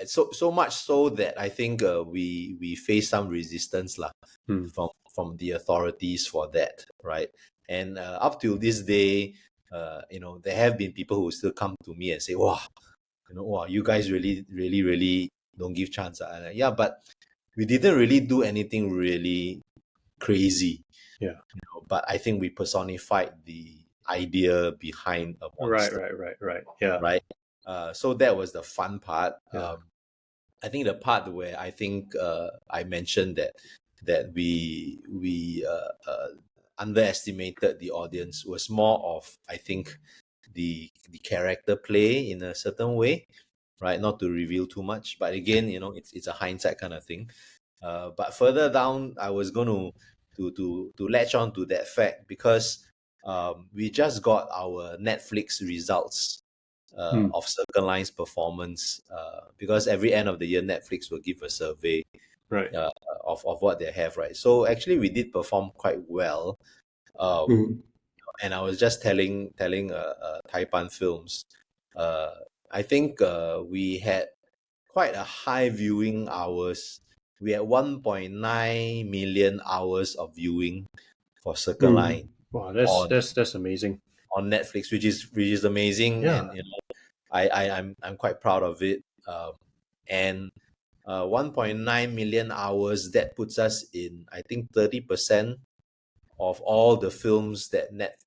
So much so that I think we face some resistance lah Mm. from the authorities for that, right? And up till this day, there have been people who still come to me and say, "Wow, wow, you guys really don't give chance." And yeah, but we didn't really do anything really crazy. Yeah. But I think we personified the idea behind a monster. Right. Yeah. Right. So that was the fun part. Yeah. I think the part where I think I mentioned that we underestimated the audience was more of, I think, the character play in a certain way, right? Not to reveal too much, but again, it's a hindsight kind of thing. But further down, I was going to latch on to that fact because we just got our Netflix results of Circle Line's performance, because every end of the year Netflix will give a survey Right. of what they have, right? So actually we did perform quite well, Mm. and I was just telling Taipan Films, I think we had quite a high viewing hours. We had 1.9 million hours of viewing for Circle Line Wow, on that's amazing. Netflix, which is amazing. Yeah. And I'm quite proud of it. And 1.9 million hours, that puts us in, I think, 30% of all the films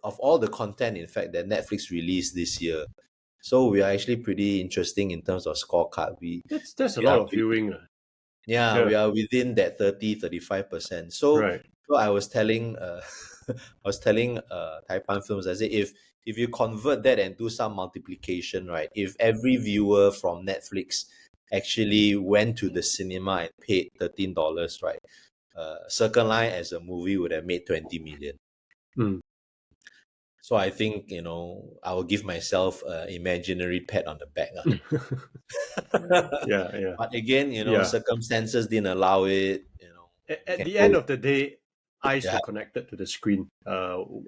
of all the content, in fact, that Netflix released this year. So we are actually pretty interesting in terms of scorecard. That's a we lot are of viewing. Yeah, we are within that 35%. So Right. so I was telling Taipan Films, I say, if you convert that and do some multiplication, right? If every viewer from Netflix actually went to the cinema and paid $13, right? Circle Line as a movie would have made 20 million. Mm. So I think, I will give myself an imaginary pat on the back. Yeah. But again, Yeah. circumstances didn't allow it. At Can the go. end of the day, eyes Yeah. were connected to the screen.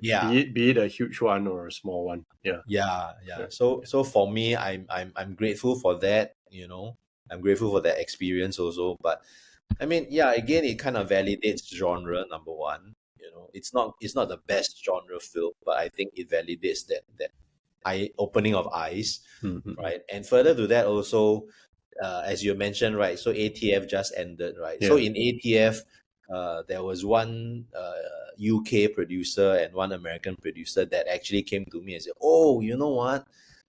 Yeah. Be it a huge one or a small one. Yeah. Yeah. So for me, I'm grateful for that. I'm grateful for that experience also. But I mean, yeah, again, it kind of validates genre. Number one, it's not the best genre film, but I think it validates that eye opening of eyes, Mm-hmm. right? And further to that, also, as you mentioned, right? So ATF just ended, right? So Yeah. in ATF, there was one UK producer and one American producer that actually came to me and said, "Oh, you know what?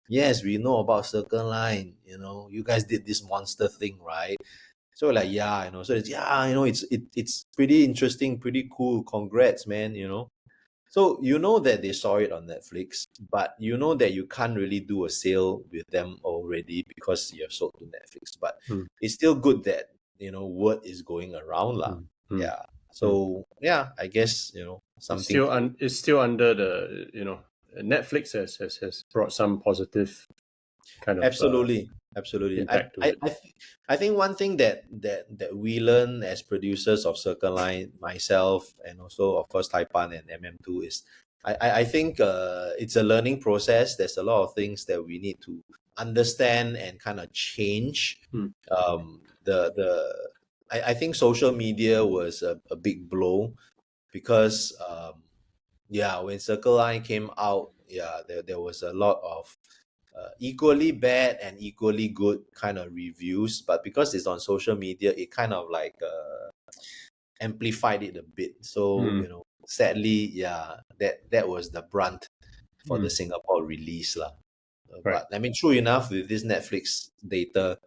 Yes, we know about Circle Line. You guys did this monster thing, right?" So like, yeah, so it's pretty interesting, pretty cool. Congrats, man. So that they saw it on Netflix, but that you can't really do a sale with them already because you're sold to Netflix. But Mm. it's still good that word is going around, lah. Mm. Yeah. So yeah, I guess something. It's still under the Netflix has brought some positive kind of Absolutely. impact to it. I think one thing that we learn as producers of Circle Line, myself, and also of course Taipan and MM2 is I think it's a learning process. There's a lot of things that we need to understand and kind of change. Hmm. I think social media was a big blow because when Circle Line came out, there was a lot of equally bad and equally good kind of reviews, but because it's on social media, it kind of like amplified it a bit. So sadly, that was the brunt for the Singapore release, lah. Right. But I mean, true enough, with this Netflix data,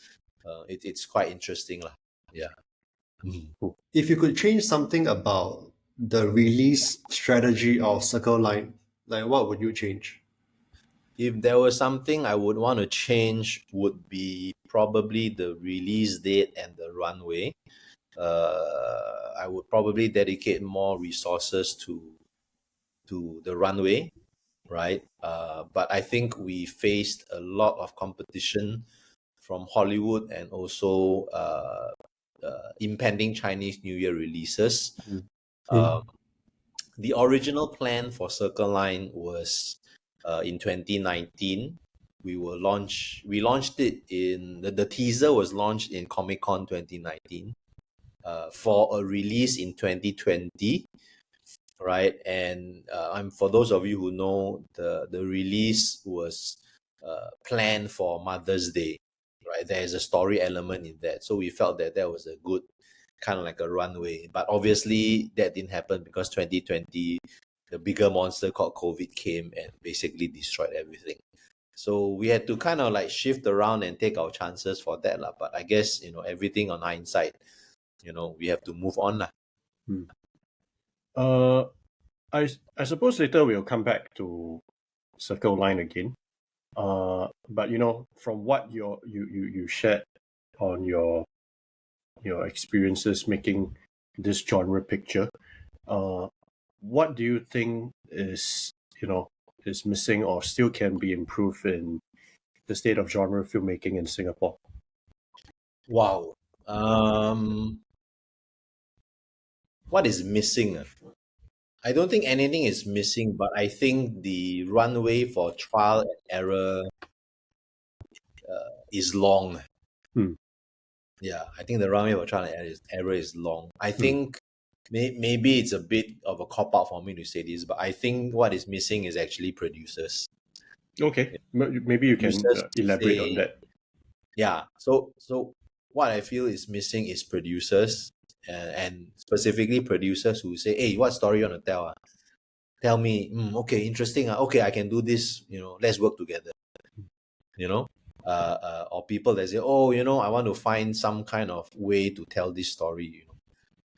it's quite interesting, lah. Yeah. If you could change something about the release strategy of Circle Line, like what would you change? If there was something I would want to change, would be probably the release date and the runway. I would probably dedicate more resources to the runway, right? But I think we faced a lot of competition from Hollywood and also impending Chinese New Year releases. The original plan for Circle Line was in 2019. We launched it in the teaser was launched in Comic Con 2019 for a release in 2020, right? And for those of you who know, the release was planned for Mother's Day, right? There is a story element in that, so we felt that was a good kind of like a runway. But obviously that didn't happen because 2020, the bigger monster called COVID came and basically destroyed everything. So we had to kind of like shift around and take our chances for that, lah. But I guess everything on hindsight, we have to move on, lah. I suppose later we'll come back to Circle Line again. But from what you shared on your experiences making this genre picture, what do you think is missing or still can be improved in the state of genre filmmaking in Singapore? Wow. What is missing? I don't think anything is missing, but I think the runway for trial and error is long. Yeah, I think the runway for trial and error is long. I think maybe it's a bit of a cop-out for me to say this, but I think what is missing is actually producers. Okay, maybe you can elaborate on that. Yeah, so what I feel is missing is producers, and specifically producers who say, "Hey, what story you want to tell? Tell me. Okay, interesting. Okay, I can do this. Let's work together." Or people that say, "Oh, I want to find some kind of way to tell this story.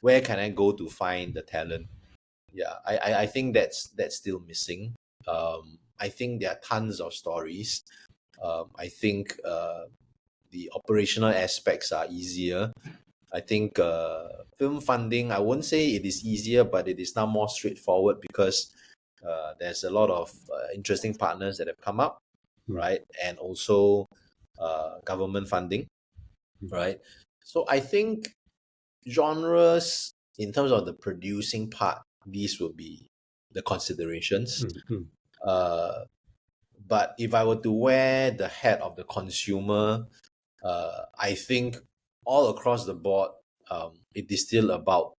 Where can I go to find the talent?" Yeah, I think that's still missing. I think there are tons of stories. I think the operational aspects are easier. I think film funding, I wouldn't say it is easier, but it is now more straightforward because there's a lot of interesting partners that have come up, right? And also government funding, right? So I think genres, in terms of the producing part, these will be the considerations. But if I were to wear the hat of the consumer, I think all across the board, it is still about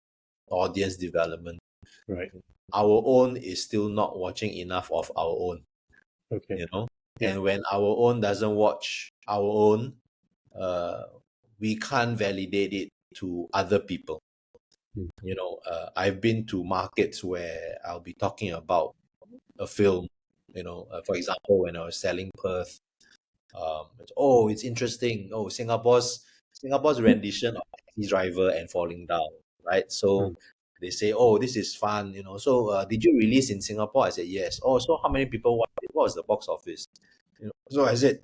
audience development. Right. Our own is still not watching enough of our own, Okay. you know. Yeah. And when our own doesn't watch our own, we can't validate it to other people. You know, I've been to markets where I'll be talking about a film. You know, for example, when I was selling Perth, it's interesting. Oh, Singapore's rendition of Taxi Driver and Falling Down, right? So they say, oh, this is fun, you know. So did you release in Singapore? I said yes. Oh, so how many people watched it? What was the box office? You know, so I said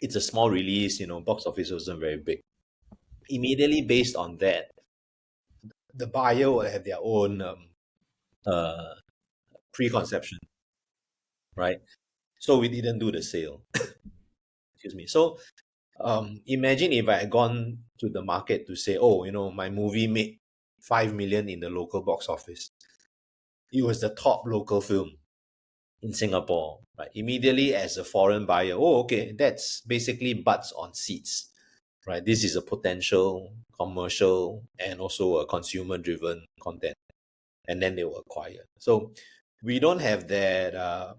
it's a small release. You know, box office wasn't very big. Immediately based on that, the buyer will have their own preconception, right? So we didn't do the sale. Excuse me. So imagine if I had gone to the market to say, oh, you know, my movie made 5 million in the local box office. It was the top local film in Singapore, right? Immediately as a foreign buyer, oh, okay, that's basically butts on seats, right? This is a potential commercial and also a consumer-driven content, and then they will acquire. So we don't have that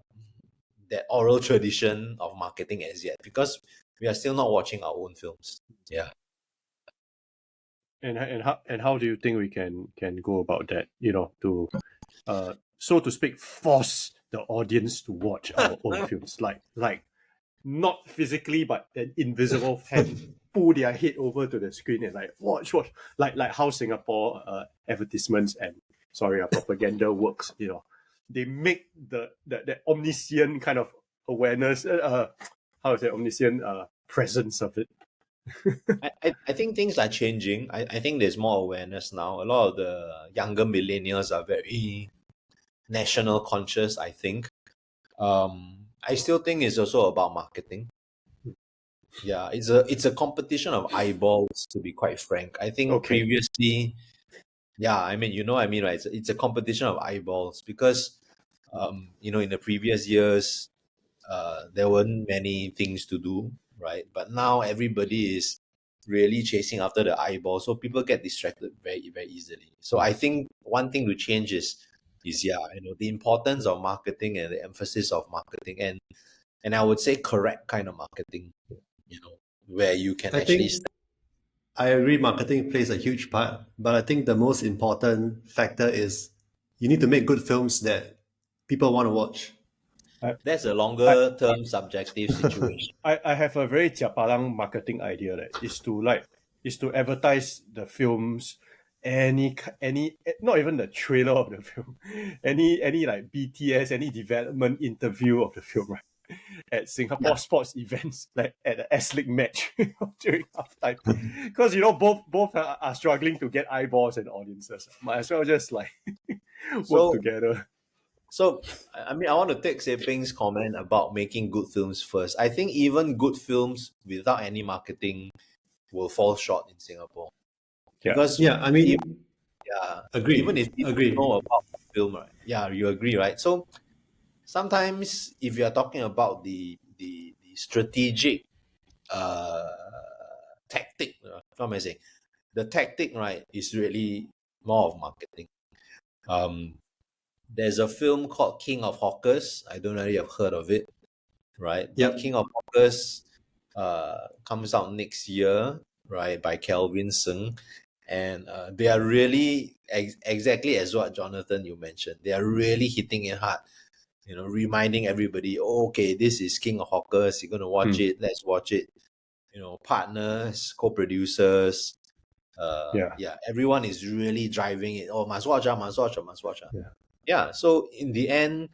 oral tradition of marketing as yet because we are still not watching our own films. Yeah. And how do you think we can go about that? You know, to so to speak, force the audience to watch our own films, like not physically, but an invisible hand pull their head over to the screen and like watch, like how Singapore advertisements and propaganda works. You know, they make the omniscient kind of awareness, omniscient presence of it. I think things are changing. I think there's more awareness now. A lot of the younger millennials are very national conscious, I think. I still think it's also about marketing. Yeah, it's a competition of eyeballs, to be quite frank. I think previously, yeah, I mean, you know what I mean, right? It's a competition of eyeballs because, you know, in the previous years, there weren't many things to do, right? But now everybody is really chasing after the eyeball, so people get distracted very, very easily. So I think one thing to change is you know, the importance of marketing and the emphasis of marketing, and I would say correct kind of marketing, you know, where you can I agree marketing plays a huge part, but I think the most important factor is you need to make good films that people want to watch. That's a longer term subjective situation. I have a very Chapalang marketing idea that is to advertise the films, any not even the trailer of the film, any like BTS, any development interview of the film, right? At Singapore sports events, like at the S-League match during halftime, because you know both are struggling to get eyeballs and audiences. Might as well just like work together. So, I mean, I want to take Seping's comment about making good films first. I think even good films without any marketing will fall short in Singapore. Yeah. Because I mean, agree. Even if you know about the film, right? Yeah, you agree, right? So sometimes if you are talking about the strategic tactic, what am I saying? The tactic, right, is really more of marketing. There's a film called King of Hawkers. I don't know if you've heard of it, right? Yep. King of Hawkers comes out next year, right, by Kelvin Seng. And they are really exactly as what Jonathan you mentioned. They are really hitting it hard, you know, reminding everybody, oh, okay, this is King of Hawkers. You're gonna watch it. Let's watch it. You know, partners, co-producers. Everyone is really driving it. Oh, must watch. Yeah. So in the end,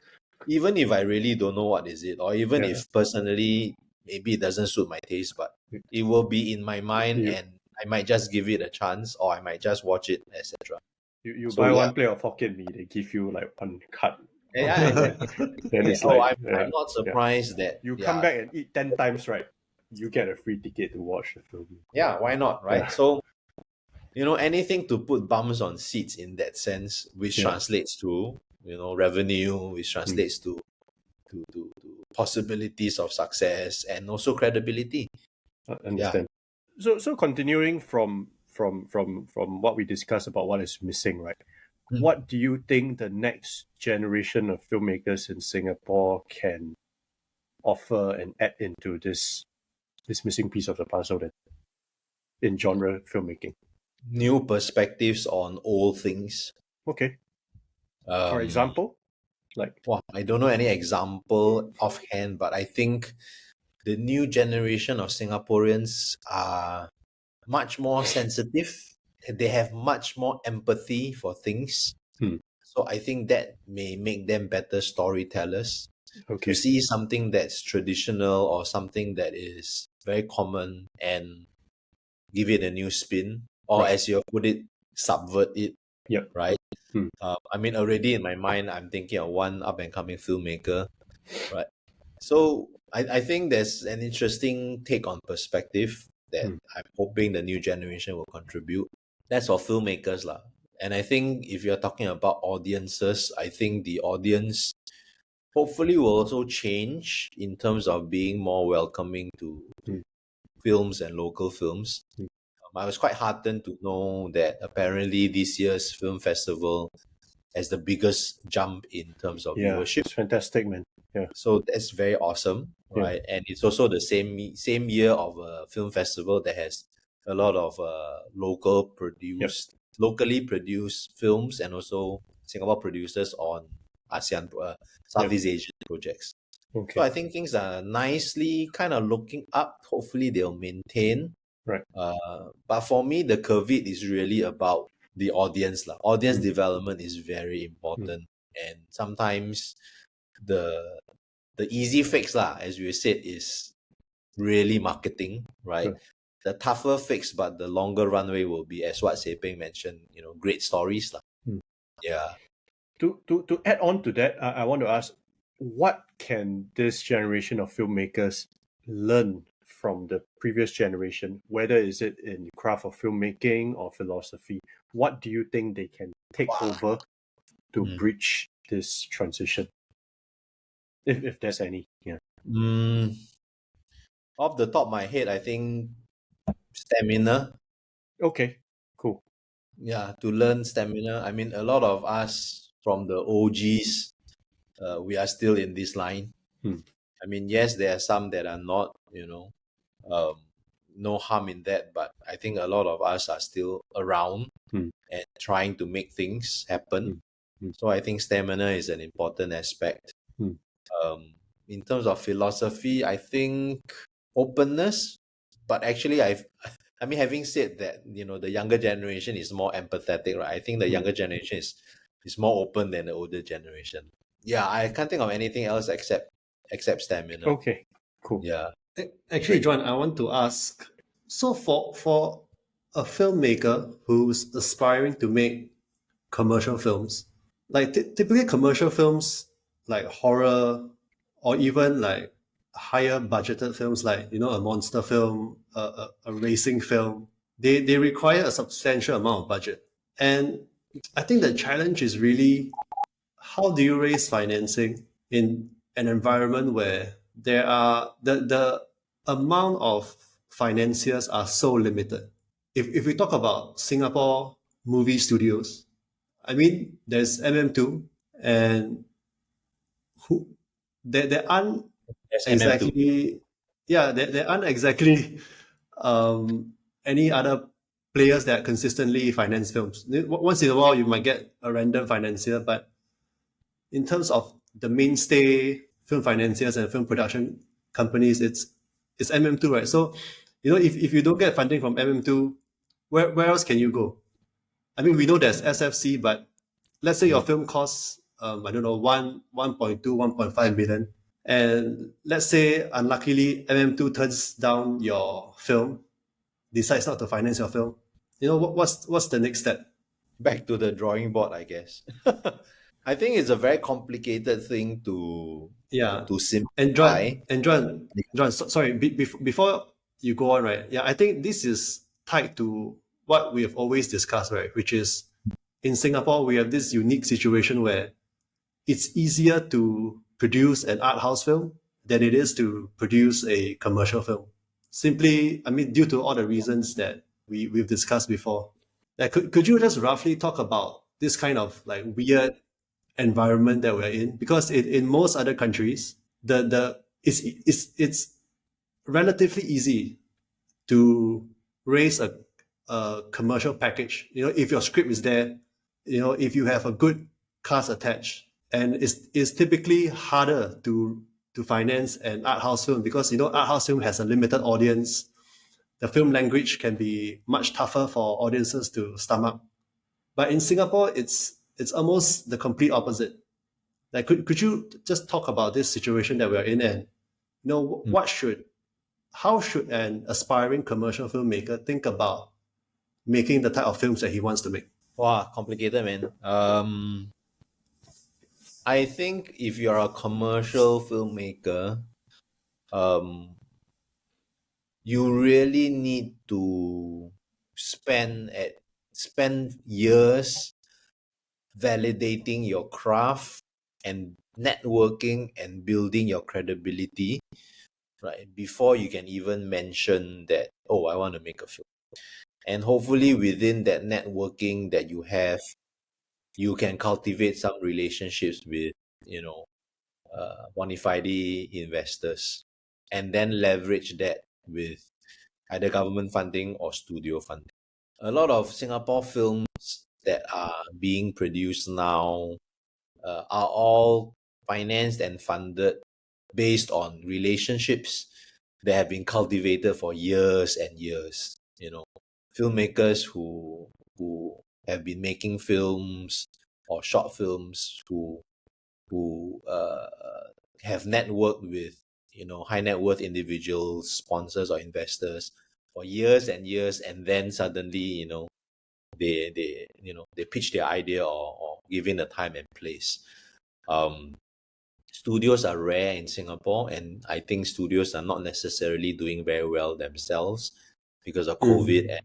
even if I really don't know what is it, or even if personally maybe it doesn't suit my taste, but it will be in my mind, and I might just give it a chance, or I might just watch it, etc. You So buy yeah. one plate of Hokkien mee, they give you like one cut. Yeah, exactly. Then it's Oh, like I'm not surprised that you come back and eat 10 times, right? You get a free ticket to watch the film. Yeah, why not, right? Yeah. So, anything to put bums on seats in that sense, which Yeah. translates to, revenue, which translates to possibilities of success and also credibility. Understand. So continuing from what we discussed about what is missing, right? What do you think the next generation of filmmakers in Singapore can offer and add into this missing piece of the puzzle then, in genre filmmaking? New perspectives on old things. Okay. For example, like I don't know any example offhand, but I think the new generation of Singaporeans are much more sensitive. They have much more empathy for things. So I think that may make them better storytellers. okay, To see something that's traditional or something that is very common and give it a new spin, or Right. as you put it, subvert it. Yep. Right. Already in my mind, I'm thinking of one up and coming filmmaker. Right. So I think there's an interesting take on perspective that I'm hoping the new generation will contribute. That's for filmmakers lah. And I think if you're talking about audiences, I think the audience hopefully will also change in terms of being more welcoming to films and local films. I was quite heartened to know that apparently this year's film festival has the biggest jump in terms of viewership. It's fantastic, man. Yeah. So that's very awesome, right? And it's also the same year of a film festival that has a lot of locally produced films, and also Singapore producers on ASEAN, Southeast Asian projects. Okay. So I think things are nicely kind of looking up. Hopefully they'll maintain. Right. But for me, the COVID is really about the audience. Audience development is very important. And sometimes the easy fix, as we said, is really marketing, right? The tougher fix, but the longer runway will be, as what Sepeng mentioned, great stories. Yeah. To add on to that, I want to ask, what can this generation of filmmakers learn from the previous generation, whether is it in craft of filmmaking or philosophy? What do you think they can take over to bridge this transition? If there's any. Yeah. Off the top of my head, I think stamina. Okay, cool. Yeah, to learn stamina. I mean, a lot of us from the OGs, we are still in this line. I mean, yes, there are some that are not, no harm in that, but I think a lot of us are still around and trying to make things happen. So I think stamina is an important aspect. In terms of philosophy, I think openness, but actually having said that, the younger generation is more empathetic, right? I think the younger generation is more open than the older generation. Yeah, I can't think of anything else except stamina. Okay, cool. Yeah. Actually, John, I want to ask, so for a filmmaker who's aspiring to make commercial films, like typically commercial films like horror or even like higher budgeted films like, a monster film, a racing film, they require a substantial amount of budget. And I think the challenge is really, how do you raise financing in an environment where there are the amount of financiers are so limited? If we talk about Singapore movie studios, I mean, there's MM2, and there aren't exactly, there aren't exactly any other players that consistently finance films. Once in a while, you might get a random financier, but in terms of the mainstay film financiers and film production companies, it's MM2, right? So, if you don't get funding from MM2, where else can you go? I mean, we know there's SFC, but let's say your film costs, I don't know, 1.2, 1.5 million. And let's say, unluckily, MM2 turns down your film. decides not to finance your film, what's the next step? Back to the drawing board, I guess. I think it's a very complicated thing Yeah. to And simplify. Sorry, before you go on, right? Yeah, I think this is tied to what we have always discussed, right? Which is in Singapore, we have this unique situation where it's easier to produce an art house film than it is to produce a commercial film. Simply, I mean, due to all the reasons that we've discussed before. Like, could you just roughly talk about this kind of like weird environment that we're in? Because in most other countries, it's relatively easy to raise a commercial package. If your script is there, if you have a good cast attached, and it's typically harder to finance an art house film because art house film has a limited audience. The film language can be much tougher for audiences to stomach. But in Singapore, it's almost the complete opposite. Like, could you just talk about this situation that we're in, and how should an aspiring commercial filmmaker think about making the type of films that he wants to make? Wow, complicated, man. I think if you're a commercial filmmaker, you really need to spend years validating your craft and networking and building your credibility, right? Before you can even mention that, oh, I want to make a film. And hopefully within that networking that you have, you can cultivate some relationships with, bona fide investors, and then leverage that with either government funding or studio funding. A lot of Singapore films that are being produced now are all financed and funded based on relationships that have been cultivated for years and years. Filmmakers who have been making films or short films who have networked with high net worth individuals, sponsors or investors for years and years, and then suddenly they pitch their idea or given the time and place. Studios are rare in Singapore, and I think studios are not necessarily doing very well themselves because of COVID. And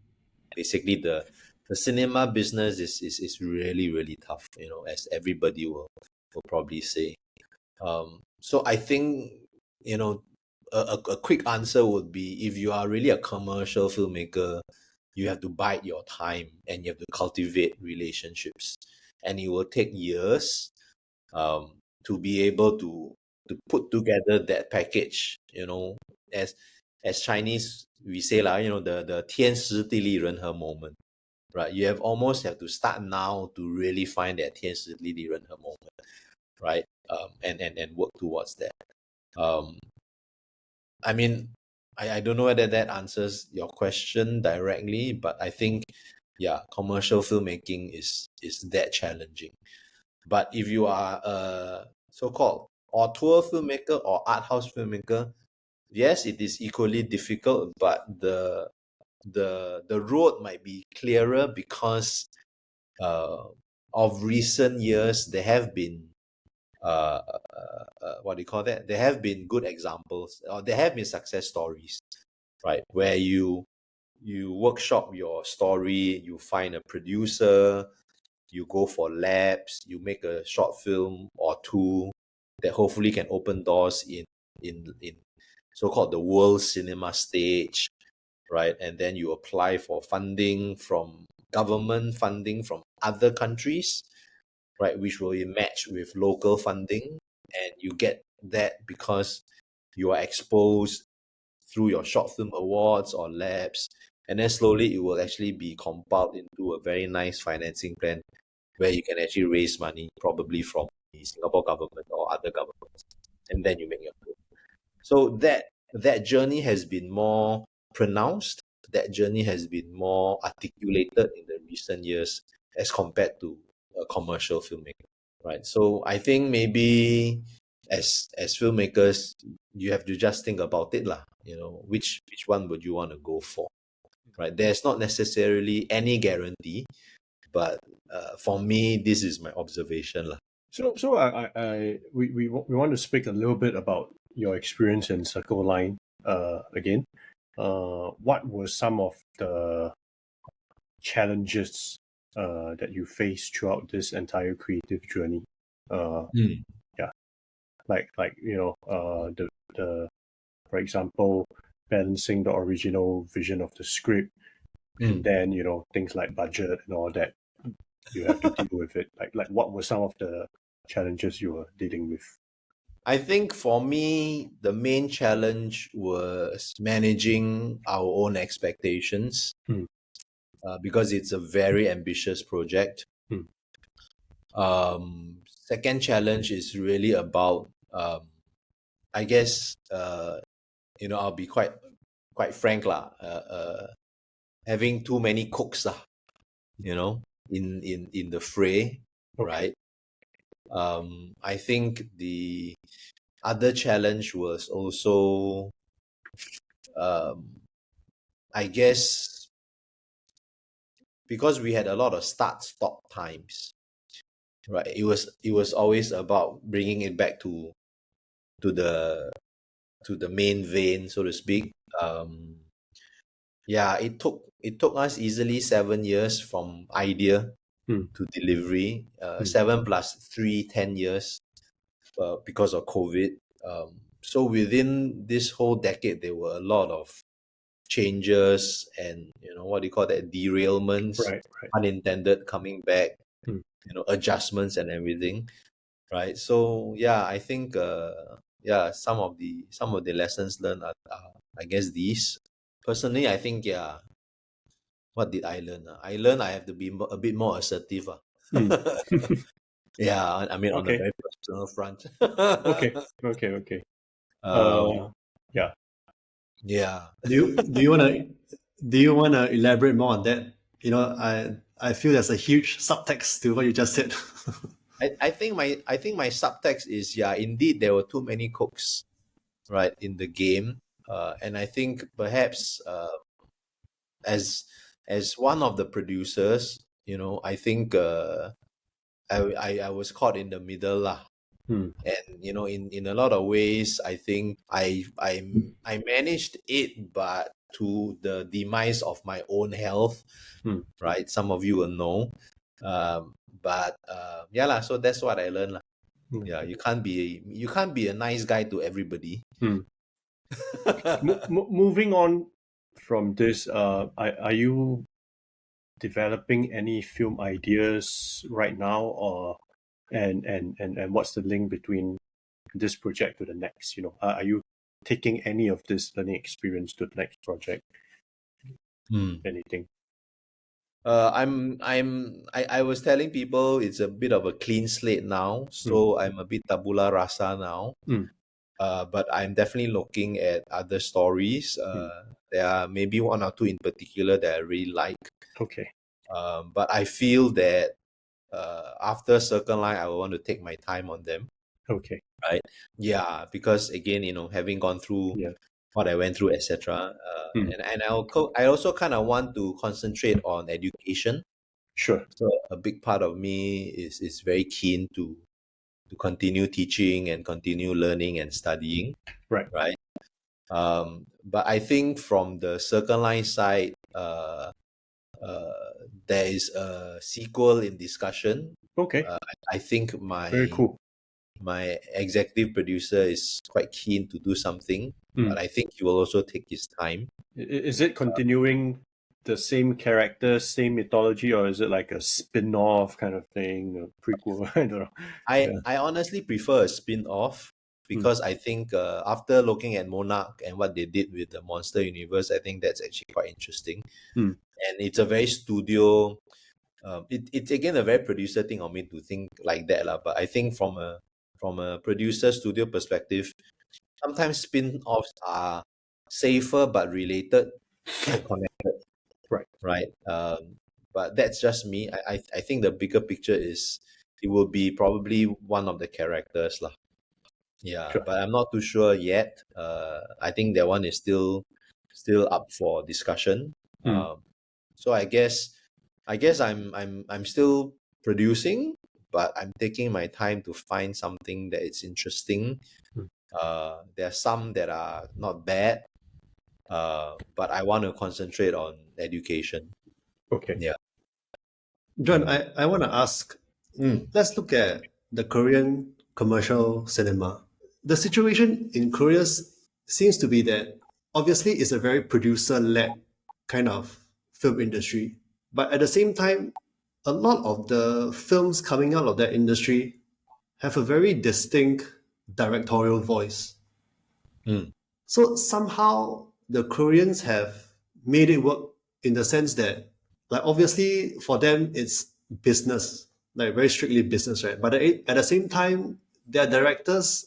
basically the cinema business is really, really tough, as everybody will probably say. So I think, a quick answer would be, if you are really a commercial filmmaker, you have to bide your time and you have to cultivate relationships, and it will take years to be able to put together that package. As Chinese we say the 天时地利人和 moment, right? You almost have to start now to really find that 天时地利人和 moment, right? And work towards that. I mean, I don't know whether that answers your question directly, but I think, yeah, commercial filmmaking is that challenging. But if you are a so-called auteur filmmaker or art house filmmaker, yes, it is equally difficult, but the road might be clearer because of recent years there have been what do you call that? There have been good examples, or there have been success stories, right? Where you workshop your story, you find a producer, you go for labs, you make a short film or two that hopefully can open doors in so-called the world cinema stage, right? And then you apply for funding from government funding from other countries, right, which will be matched with local funding, and you get that because you are exposed through your short film awards or labs, and then slowly it will actually be compiled into a very nice financing plan where you can actually raise money, probably from the Singapore government or other governments, and then you make your film. So that journey has been more pronounced. That journey has been more articulated in the recent years as compared to a commercial filmmaker, right? So I think maybe as filmmakers, you have to just think about it lah. Which one would you want to go for? right? There's not necessarily any guarantee, but for me, this is my observation lah. So we want to speak a little bit about your experience in Circle Line again. What were some of the challenges that you faced throughout this entire creative journey? Yeah, like the for example, balancing the original vision of the script, and then things like budget and all that. You have to deal with it. Like what were some of the challenges you were dealing with? I think for me, the main challenge was managing our own expectations because it's a very ambitious project. Second challenge is really about, I guess, I'll be quite frank lah. Having too many cooks lah, in the fray, right? I think the other challenge was also, I guess, because we had a lot of start-stop times, right? It was always about bringing it back to the main vein, so to speak. It took us easily 7 years from idea to delivery. 7 plus 3, 10 years because of COVID. So within this whole decade, there were a lot of changes and what do you call that, derailments, right. unintended coming back, adjustments and everything, right? So I think some of the lessons learned are I guess these. Personally, I think what did I learn? I learned I have to be a bit more assertive. Yeah, I mean, on a very personal front. Okay. Yeah. Yeah. Do you wanna elaborate more on that? I feel there's a huge subtext to what you just said. I think my subtext is indeed there were too many cooks, right, in the game, and I think perhaps as one of the producers, I think I was caught in the middle lah. And in a lot of ways, I think I managed it, but to the demise of my own health, right? Some of you will know, but so that's what I learned lah. Yeah, you can't be a nice guy to everybody. Moving on from this, are you developing any film ideas right now, or and what's the link between this project to the next? Are you taking any of this learning experience to the next project? Anything? I was telling people it's a bit of a clean slate now, so I'm a bit tabula rasa now. But I'm definitely looking at other stories. There are maybe 1 or 2 in particular that I really like. Okay. But I feel that after Circle Line, I will want to take my time on them. Okay. Right. Yeah, because again, having gone through what I went through, etc. And I also kind of want to concentrate on education. Sure. So a big part of me is very keen to continue teaching and continue learning and studying. Right. Right. But I think from the Circle Line side, there is a sequel in discussion. Okay. I think very cool. My executive producer is quite keen to do something, but I think he will also take his time. Is it continuing the same character, same mythology, or is it like a spin-off kind of thing, a prequel? I don't know. I honestly prefer a spin-off because I think after looking at Monarch and what they did with the Monster Universe, I think that's actually quite interesting. And it's a very studio. It's again a very producer thing on me to think like that lah. But I think from a producer studio perspective, sometimes spin-offs are safer but related and connected. Right. But that's just me. I think the bigger picture is it will be probably one of the characters lah. Yeah, sure. But I'm not too sure yet. I think that one is still up for discussion. So I guess I'm still producing, but I'm taking my time to find something that is interesting. There are some that are not bad, but I want to concentrate on education. Okay. Yeah. John, I want to ask, let's look at the Korean commercial cinema. The situation in Korea seems to be that obviously it's a very producer-led kind of film industry. But at the same time, a lot of the films coming out of that industry have a very distinct directorial voice. Mm. So somehow the Koreans have made it work in the sense that, like, obviously for them it's business, like very strictly business, right? But at the same time, their directors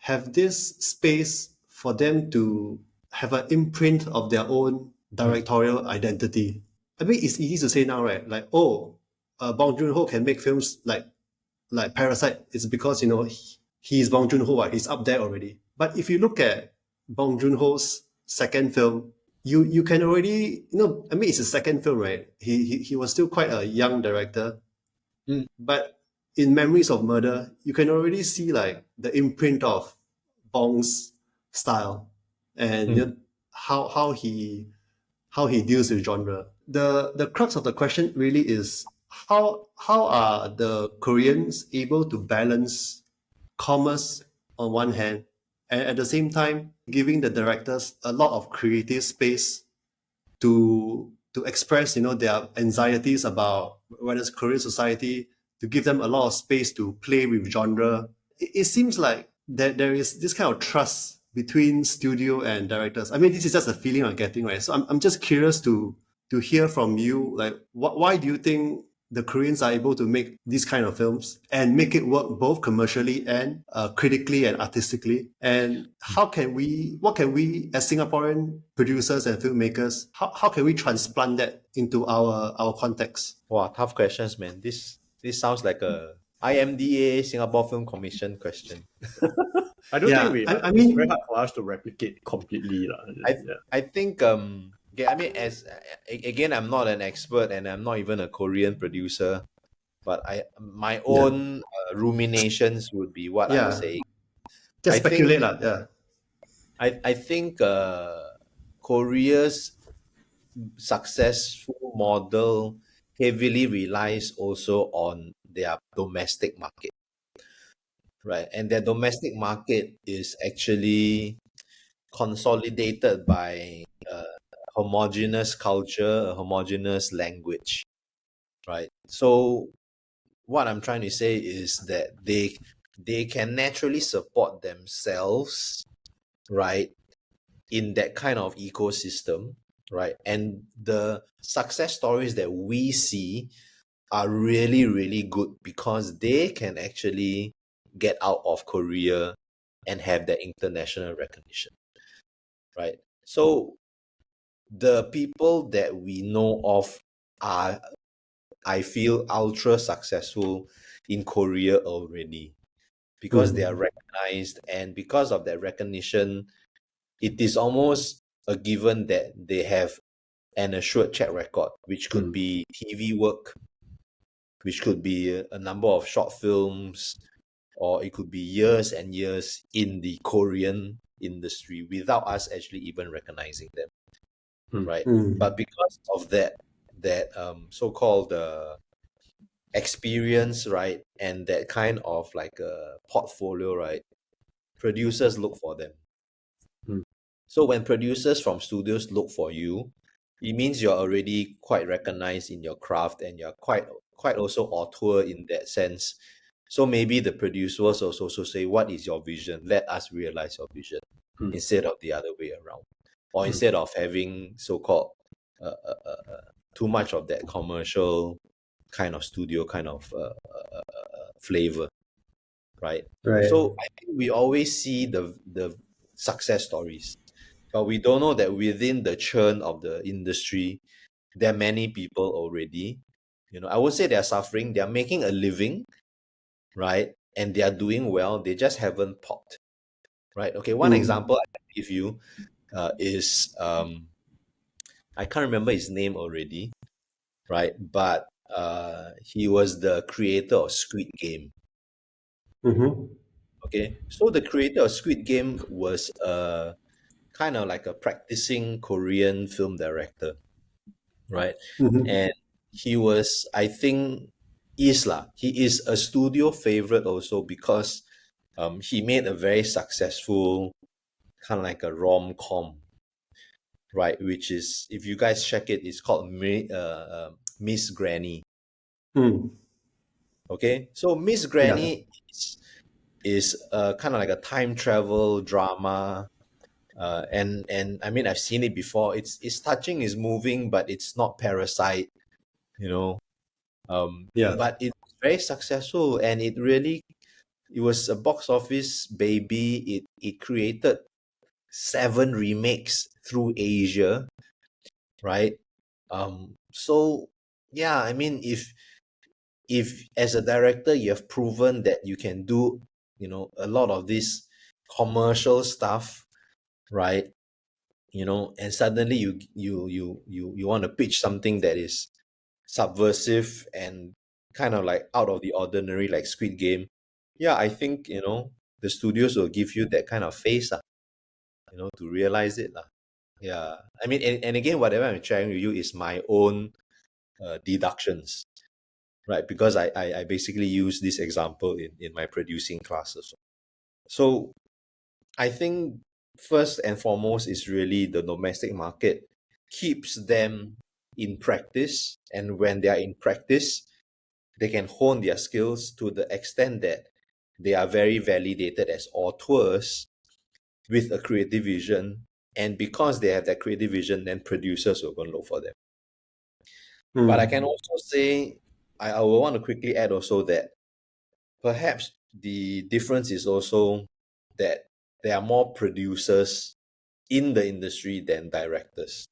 have this space for them to have an imprint of their own directorial identity. I mean, it's easy to say now, right? Like, oh, Bong Joon-ho can make films like Parasite. It's because, you know, he's Bong Joon-ho, right? He's up there already. But if you look at Bong Joon-ho's second film, you can already, you know, I mean, it's his second film, right? He was still quite a young director. But in Memories of Murder, you can already see like the imprint of Bong's style and you know, how he deals with genre. The crux of the question really is how are the Koreans able to balance commerce on one hand and at the same time giving the directors a lot of creative space to express, you know, their anxieties about whether it's Korean society, to give them a lot of space to play with genre. It seems like that there is this kind of trust between studio and directors. I mean, this is just a feeling I'm getting, right? So I'm just curious to hear from you, like, why do you think the Koreans are able to make these kind of films and make it work both commercially and critically and artistically? And what can we as Singaporean producers and filmmakers, how can we transplant that into our context? Wow, tough questions, man. This sounds like a IMDA Singapore Film Commission question. I don't Yeah, think I it's mean, very hard for us to replicate completely. I think okay, I mean, as again, I'm not an expert and I'm not even a Korean producer, but my own ruminations would be what I'm yeah, saying. just I think speculate lah. Yeah, I think Korea's successful model heavily relies also on their domestic market, right? And their domestic market is actually consolidated by homogeneous culture, a homogeneous language, right? So what I'm trying to say is that they can naturally support themselves, right, in that kind of ecosystem, right? And the success stories that we see are really, really good because they can actually get out of Korea and have that international recognition, right? So the people that we know of are, I feel, ultra successful in Korea already because they are recognized, and because of that recognition, it is almost a given that they have an assured track record, which could be TV work, which could be a number of short films, or it could be years and years in the Korean industry without us actually even recognizing them, right? But because of that so-called experience, right, and that kind of like a portfolio, right, producers look for them. So when producers from studios look for you, it means you're already quite recognized in your craft and you're quite also auteur in that sense. So maybe the producers also say, what is your vision? Let us realize your vision instead of the other way around. Or instead of having so-called too much of that commercial kind of studio kind of flavor, right? So I think we always see the success stories, but we don't know that within the churn of the industry, there are many people already. You know, I would say they're suffering. They're making a living, right? And they are doing well. They just haven't popped, right? Okay, one example I can give you is I can't remember his name already, right? But he was the creator of Squid Game. Mm-hmm. Okay, so the creator of Squid Game was kind of like a practicing Korean film director, right? Mm-hmm. And he was, I think, he is a studio favorite also because he made a very successful kind of like a rom-com, right? Which is, if you guys check it, it's called Miss Granny. Mm. Okay, so Miss Yeah. Granny is kind of like a time travel drama. And I mean, I've seen it before. It's touching, it's moving, but it's not Parasite, you know. Yeah. But it's very successful, and it was a box office baby. It created 7 remakes through Asia, right? So yeah, I mean, if as a director you have proven that you can do, a lot of this commercial stuff, right? And suddenly you want to pitch something that is subversive and kind of like out of the ordinary, like Squid Game. Yeah, I think the studios will give you that kind of face, to realize it, lah. Yeah, I mean, and again, whatever I'm sharing with you is my own deductions, right? Because I basically use this example in my producing classes. So I think first and foremost is really the domestic market keeps them in practice, and when they are in practice, they can hone their skills to the extent that they are very validated as auteurs with a creative vision. And because they have that creative vision, then producers will go and look for them. But I can Mm. also say, I will want to quickly add also that perhaps the difference is also that there are more producers in the industry than directors.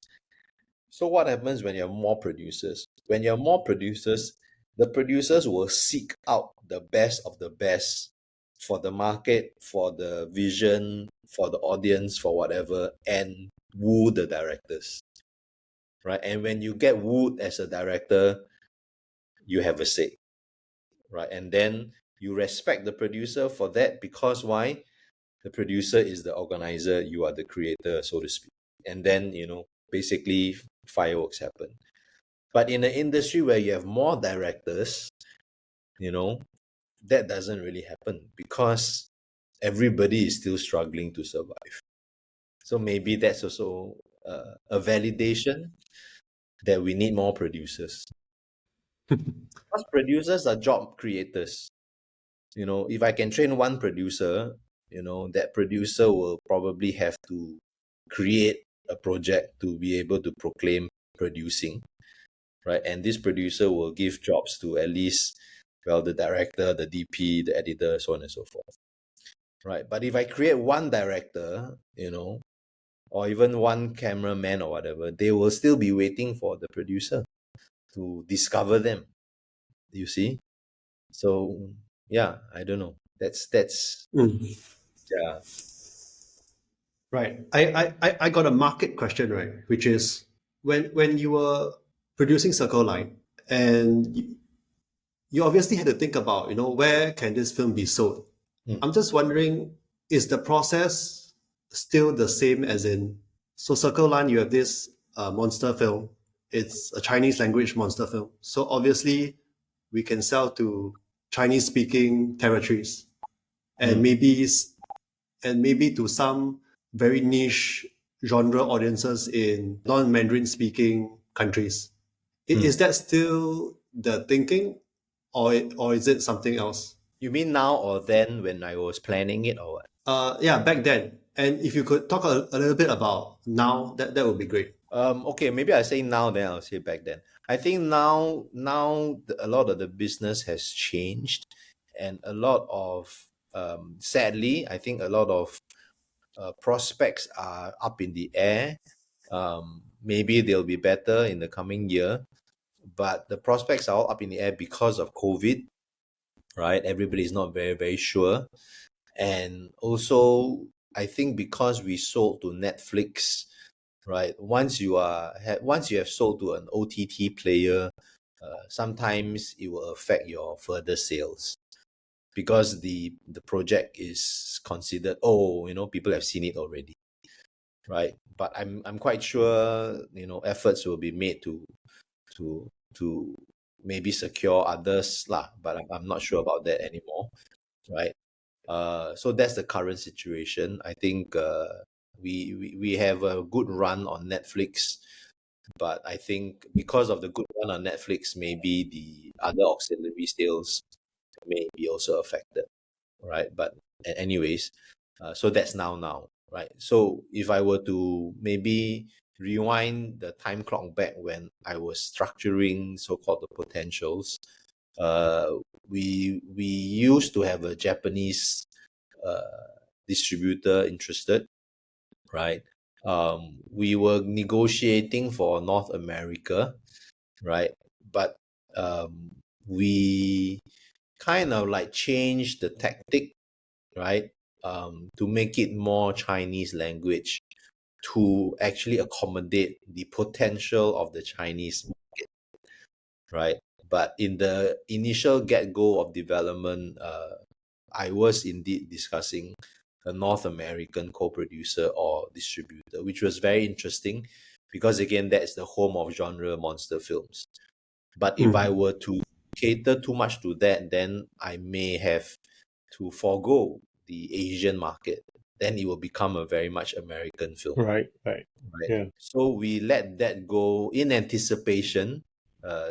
So what happens when you have more producers? When you have more producers, the producers will seek out the best of the best for the market, for the vision, for the audience, for whatever, and woo the directors, right? And when you get wooed as a director, you have a say, right? And then you respect the producer for that because why? The producer is the organizer, you are the creator, so to speak. And then, basically fireworks happen. But in an industry where you have more directors, you know, that doesn't really happen because everybody is still struggling to survive. So maybe that's also a validation that we need more producers. Because producers are job creators. If I can train one producer, that producer will probably have to create a project to be able to proclaim producing, right? And this producer will give jobs to at least, well, the director, the DP, the editor, so on and so forth, right? But if I create one director, or even one cameraman or whatever, they will still be waiting for the producer to discover them. You see? So yeah, I don't know. That's Mm. yeah. Right. I got a market question, right? Which is when you were producing Circle Line, and you obviously had to think about, where can this film be sold? Mm, I'm just wondering, is the process still the same as in, so Circle Line, you have this monster film. It's a Chinese language monster film. So obviously we can sell to Chinese speaking territories, and mm, maybe to some very niche genre audiences in non-Mandarin speaking countries. mm. Is that still the thinking, or is it something else? You mean now or then when I was planning it or what? Yeah, back then. And if you could talk a little bit about now, that would be great. Okay, maybe I say now, then I'll say back then. I think now a lot of the business has changed, and a lot of sadly, I think a lot of prospects are up in the air. Maybe they'll be better in the coming year, but the prospects are all up in the air because of COVID, right? Everybody is not very, very sure. And also, I think because we sold to Netflix, right? Once you have sold to an OTT player, sometimes it will affect your further sales because the project is considered, oh, people have seen it already, right? But I'm quite sure efforts will be made to to maybe secure others lah, but I'm not sure about that anymore, right? So that's the current situation. I think we have a good run on Netflix, but I think because of the good run on Netflix, maybe the other auxiliary sales may be also affected, right? But anyways, so that's now, right? So if I were to maybe rewind the time clock back when I was structuring so-called the potentials, uh, we used to have a Japanese distributor interested, right? We were negotiating for North America, right? But we kind of like changed the tactic, right? To make it more Chinese language to actually accommodate the potential of the Chinese market, right? But in the initial get-go of development, I was indeed discussing a North American co-producer or distributor, which was very interesting because again, that's the home of genre monster films. But if I were to cater too much to that, then I may have to forego the Asian market. Then it will become a very much American film. Right. Right. Yeah. So we let that go in anticipation,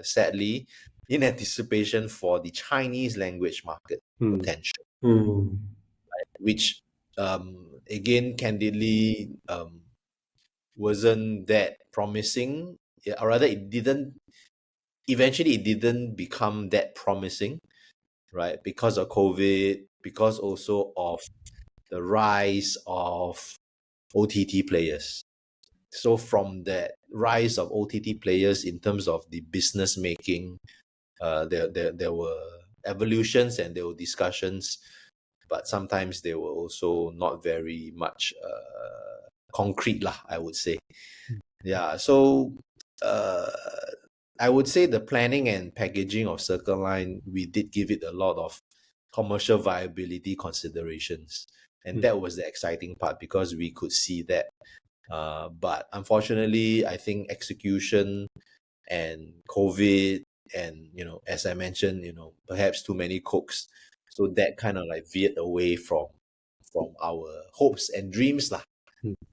sadly, in anticipation for the Chinese language market potential, which again, candidly, wasn't that promising. Yeah, or rather, eventually it didn't become that promising, right? Because of COVID, because also of the rise of OTT players. So from that rise of OTT players in terms of the business making, there were evolutions and there were discussions, but sometimes they were also not very much concrete lah, I would say. Yeah, so I would say the planning and packaging of Circle Line, we did give it a lot of commercial viability considerations. And that was the exciting part because we could see that. But unfortunately, I think execution and COVID and, as I mentioned, perhaps too many cooks. So that kind of like veered away from our hopes and dreams lah.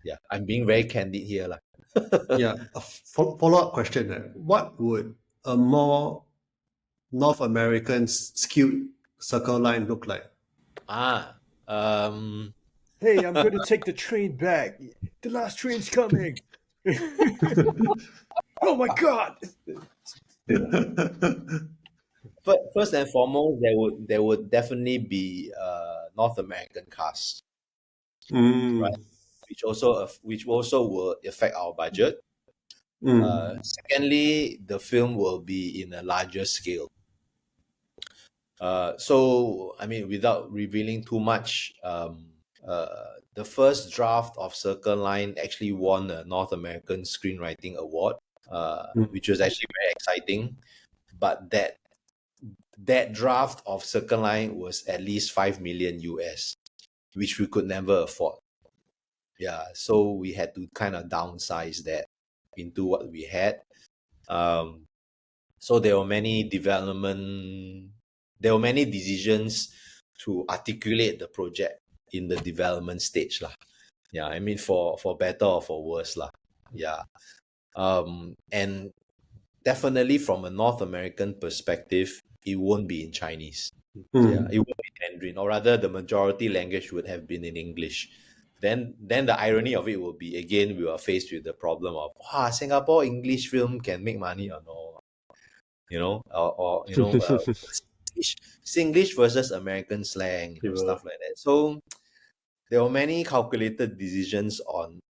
Yeah, I'm being very candid here lah. Yeah, a follow-up question there. What would a more North American skewed circle line look like? Hey, I'm going to take the train back. The last train's coming. Oh my God! First and foremost, there would definitely be North American cast, right? Which also will affect our budget. Secondly, the film will be in a larger scale. So I mean, without revealing too much, the first draft of Circle Line actually won a North American Screenwriting Award, which was actually very exciting. But that draft of Circle Line was at least 5 million US, which we could never afford. Yeah, so we had to kind of downsize that into what we had. So there were many decisions to articulate the project in the development stage lah. Yeah, I mean for better or for worse lah. Yeah. And definitely from a North American perspective, it won't be in Chinese. Yeah, it won't be Mandarin, or rather the majority language would have been in English. Then the irony of it will be, again, we are faced with the problem of Singapore English film can make money or no, or Singlish versus American slang, stuff like that. So there were many calculated decisions on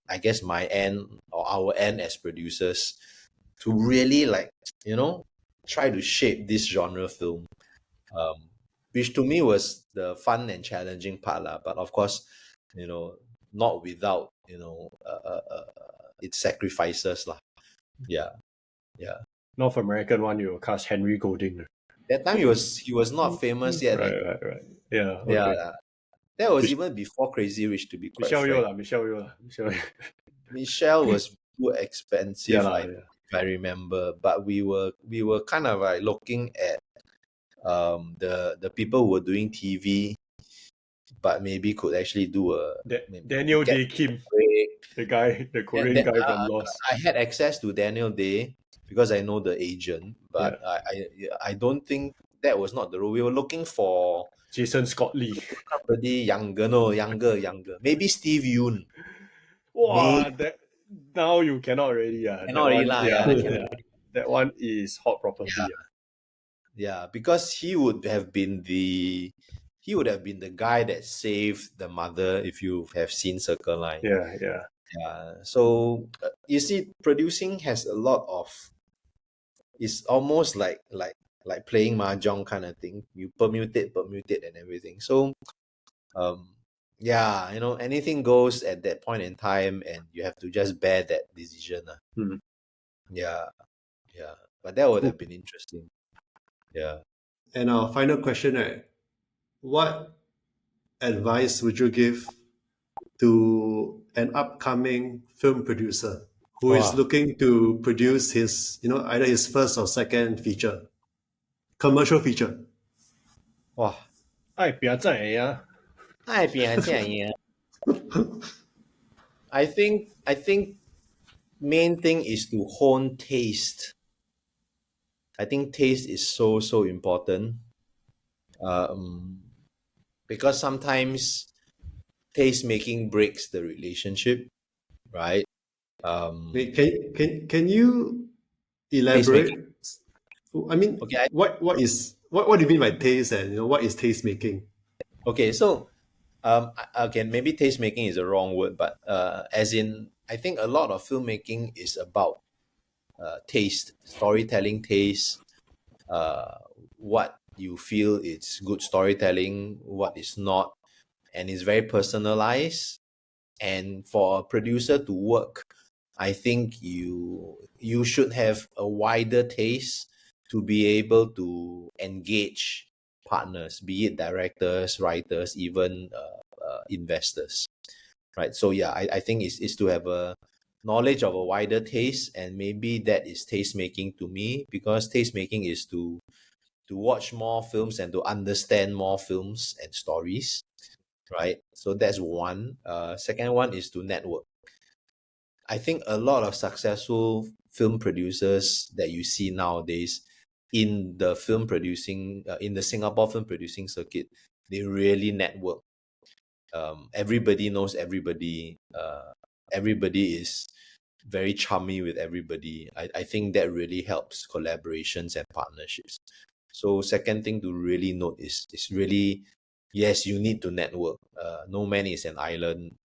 I guess my end or our end as producers to really try to shape this genre film, which to me was the fun and challenging part lah. But of course, not without its sacrifices lah. Yeah. North American one, you cast Henry Golding. That time he was not famous yet. Right. Yeah. Okay. Yeah. That was even before Crazy Rich, to be quite Michelle Yeoh frank. Michelle Yeoh. Michelle was too expensive, Yeah, if I remember. But we were kind of like looking at the people who were doing TV, but maybe could actually do Daniel get Day Kim, break. the Korean guy from Lost. I had access to Daniel Day because I know the agent, but I don't think that was not the role. We were looking for Jason Scott Lee. somebody younger. Maybe Steve Yoon. Wow, that now you cannot really. Cannot really lah, That one is hot property. Yeah, because he would have been the guy that saved the mother, if you have seen Circle Line. Yeah. So you see, producing has a lot of. It's almost like playing mahjong kind of thing. You permute it, and everything. So, yeah, anything goes at that point in time, and you have to just bear that decision. Yeah. But that would have been interesting. Yeah. And our final question, right? What advice would you give to an upcoming film producer who is looking to produce his, either his first or second commercial feature? Wow. 哎，不要再呀！ I think main thing is to hone taste. I think taste is so important. Because sometimes taste making breaks the relationship, right? Wait, can you elaborate? I mean, Okay, what do you mean by taste, and what is taste making? Okay, so again, maybe taste making is the wrong word, but as in, I think a lot of filmmaking is about taste, storytelling taste, what you feel is good storytelling, what is not, and it's very personalized. And for a producer to work, I think you should have a wider taste to be able to engage partners, be it directors, writers, even investors, right? So yeah, I think it's to have a knowledge of a wider taste, and maybe that is taste making to me, because taste making is to watch more films and to understand more films and stories, right? So that's one. Second one is to network. I think a lot of successful film producers that you see nowadays in the film producing, in the Singapore film producing circuit, they really network. Everybody knows everybody. Everybody is very chummy with everybody. I think that really helps collaborations and partnerships. So second thing to really note is really, yes, you need to network. No man is an island.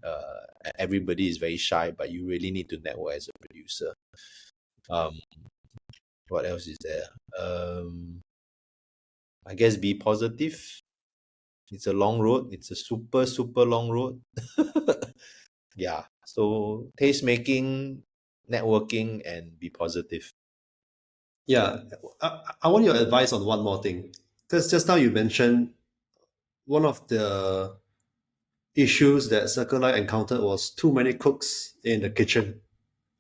Everybody is very shy, but you really need to network as a producer. What else is there? I guess be positive. It's a long road. It's a super long road. Yeah. So taste making, networking, and be positive. Yeah, I want your advice on one more thing, because just now you mentioned one of the issues that Circle Line encountered was too many cooks in the kitchen.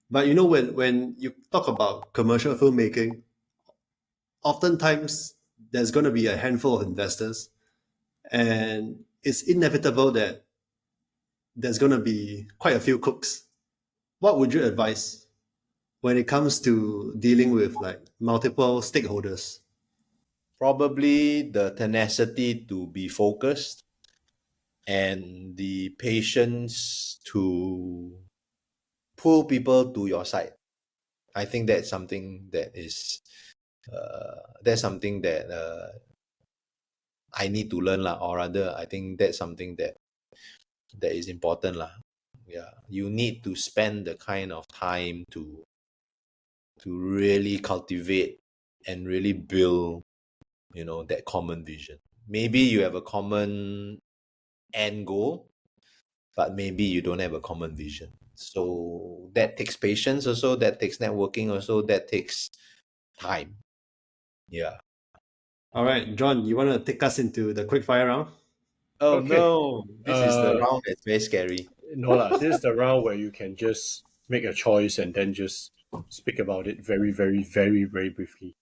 But when you talk about commercial filmmaking, oftentimes there's going to be a handful of investors, and it's inevitable that there's going to be quite a few cooks. What would you advise when it comes to dealing with like multiple stakeholders? Probably the tenacity to be focused and the patience to pull people to your side. I think that's something that is I need to learn lah, or rather, I think that's something that is important lah. Yeah, you need to spend the kind of time to really cultivate and really build, that common vision. Maybe you have a common end goal, but maybe you don't have a common vision. So that takes patience also, that takes networking also, that takes time. Yeah. All right, John, you want to take us into the quickfire round? Oh Okay. no, this is the round that's very scary. No lah, this is the round where you can just make a choice and then just speak about it very, very, very, very briefly.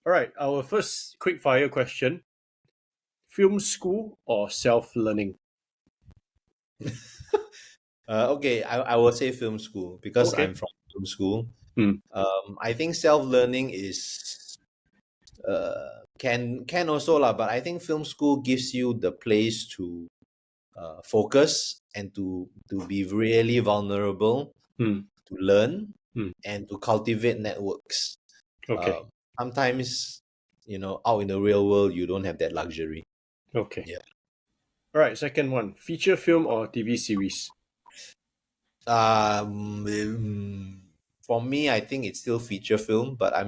All right, our first quickfire question: film school or self-learning? Okay, I will say film school because Okay. I'm from film school. Hmm. I think self-learning is can also lah, but I think film school gives you the place to focus and to be really vulnerable, Hmm. to learn, Hmm. and to cultivate networks. Okay. Sometimes, out in the real world, you don't have that luxury. Okay. Yeah. All right, second one: feature film or TV series? For me, I think it's still feature film, but I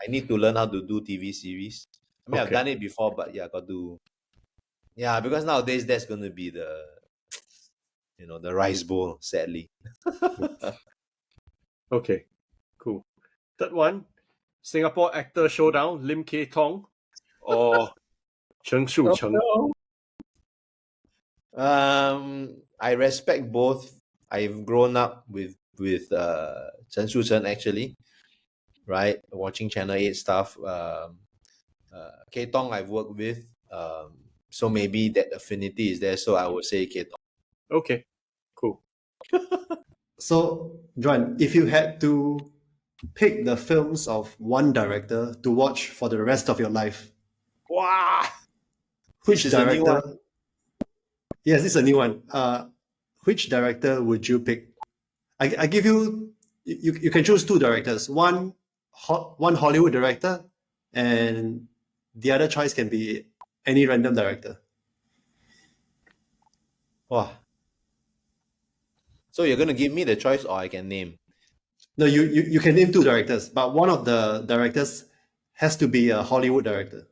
need to learn how to do TV series. I mean, I've Okay. done it before, but yeah, got to. Yeah, because nowadays that's going to be the rice bowl, sadly. Okay. Cool. Third one: Singapore actor showdown, Lim Kay Tong or Cheng Shu Cheng? I respect both. I've grown up with Chen Shu-chen actually, right? Watching Channel 8 stuff. K Tong I've worked with. So maybe that affinity is there. So I would say K Tong. Okay. Cool. So, John, if you had to pick the films of one director to watch for the rest of your life, Wow! which This is a new director? one. Yes, this is a new one. Which director would you pick? I give you, you can choose two directors. One Hollywood director, and the other choice can be any random director. Wow. So you're gonna give me the choice, or I can name? No, you can name two directors, but one of the directors has to be a Hollywood director.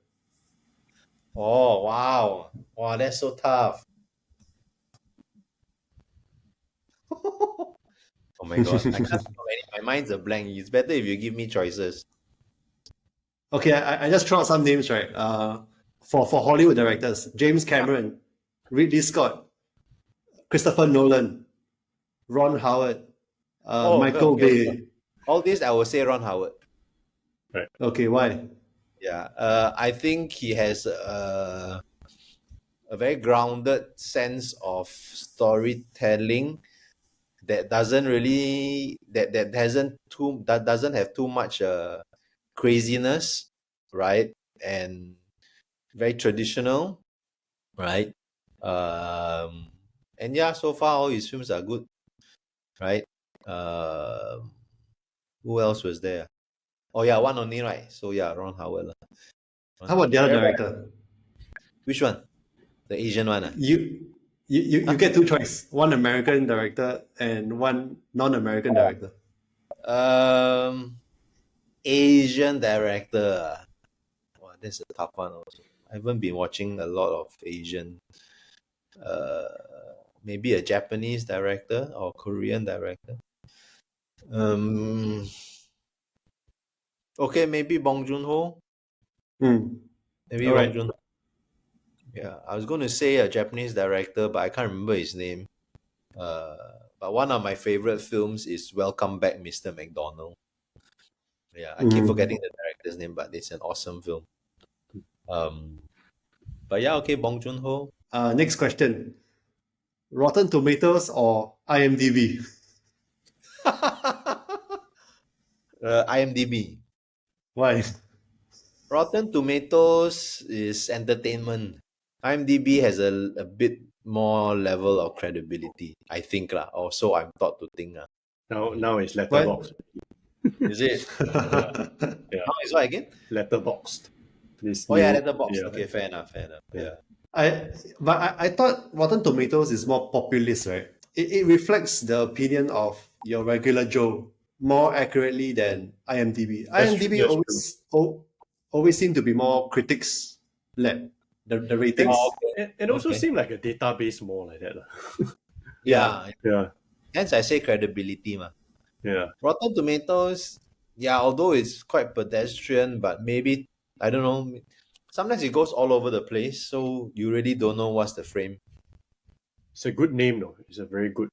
Oh wow! Wow, that's so tough. Oh my god, I can't think of any. My mind's a blank. It's better if you give me choices. Okay, I just throw out some names, right? For Hollywood directors, James Cameron, Ridley Scott, Christopher Nolan, Ron Howard, Oh, okay, Michael okay, okay. Bay. All this I will say Ron Howard. Okay, why? Yeah, I think he has a very grounded sense of storytelling that doesn't really that doesn't have too much craziness, right? And very traditional, right? And yeah, so far all his films are good, right? Who else was there? Oh yeah, one only, right? So yeah, Ron Howard lah. How about the other Wherever- director? Which one? The Asian one? You get two choices: one American director and one non-American director. Asian director. Wow, that's a tough one also. I haven't been watching a lot of Asian. Maybe a Japanese director or Korean director. Okay, maybe Bong Joon-ho. Maybe All Bong right. Joon-ho. Yeah, I was going to say a Japanese director, but I can't remember his name. But one of my favorite films is Welcome Back, Mr. McDonald. Yeah, I keep forgetting the director's name, but it's an awesome film. But yeah, okay, Bong Joon-ho. Next question: Rotten Tomatoes or IMDb? IMDb. Why? Rotten Tomatoes is entertainment. IMDb has a bit more level of credibility, I think lah. Or so I'm taught to think. Now it's What? letterboxed. Is it? Yeah. How is what again? Letterboxed. This Oh yeah, new- letterbox. yeah. Okay, fair enough. Yeah. I thought Rotten Tomatoes is more populist, right? It reflects the opinion of your regular Joe more accurately than IMDb. That's IMDb true. always seem to be more critics led. The ratings. Oh, okay. It also Okay. seemed like a database more like that. Yeah. Yeah. Hence, I say credibility, ma. Yeah. Rotten Tomatoes, yeah, although it's quite pedestrian, but maybe I don't know. Sometimes it goes all over the place, so you really don't know what's the frame. It's a good name, though. It's a very good,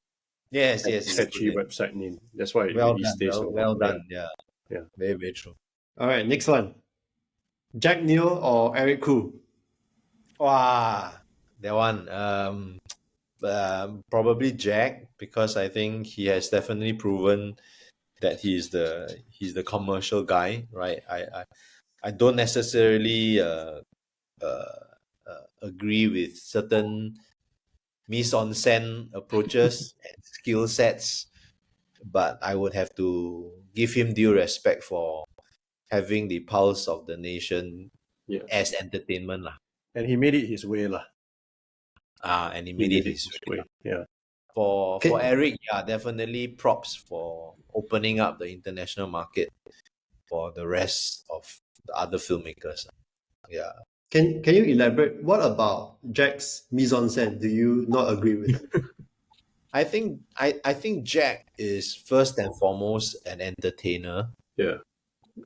Yes, it's a good catchy name. website name. That's why it Well really done, stays so well well. done. Yeah, Yeah. very, very true. All right, next one. Jack Neo or Eric Koo? Wow, that one. Probably Jack, because I think he has definitely proven that he's the commercial guy, right? I don't necessarily agree with certain mise en scène approaches and skill sets, but I would have to give him due respect for having the pulse of the nation Yeah. as entertainment lah. And he made it his way, lah. And he He made made it it his his way. way. Yeah. For Okay. Eric, yeah, definitely props for opening up the international market for the rest of the other filmmakers. Yeah. Can you elaborate? What about Jack's mise en scène? Do you not agree with it? I think Jack is first and foremost an entertainer, Yeah.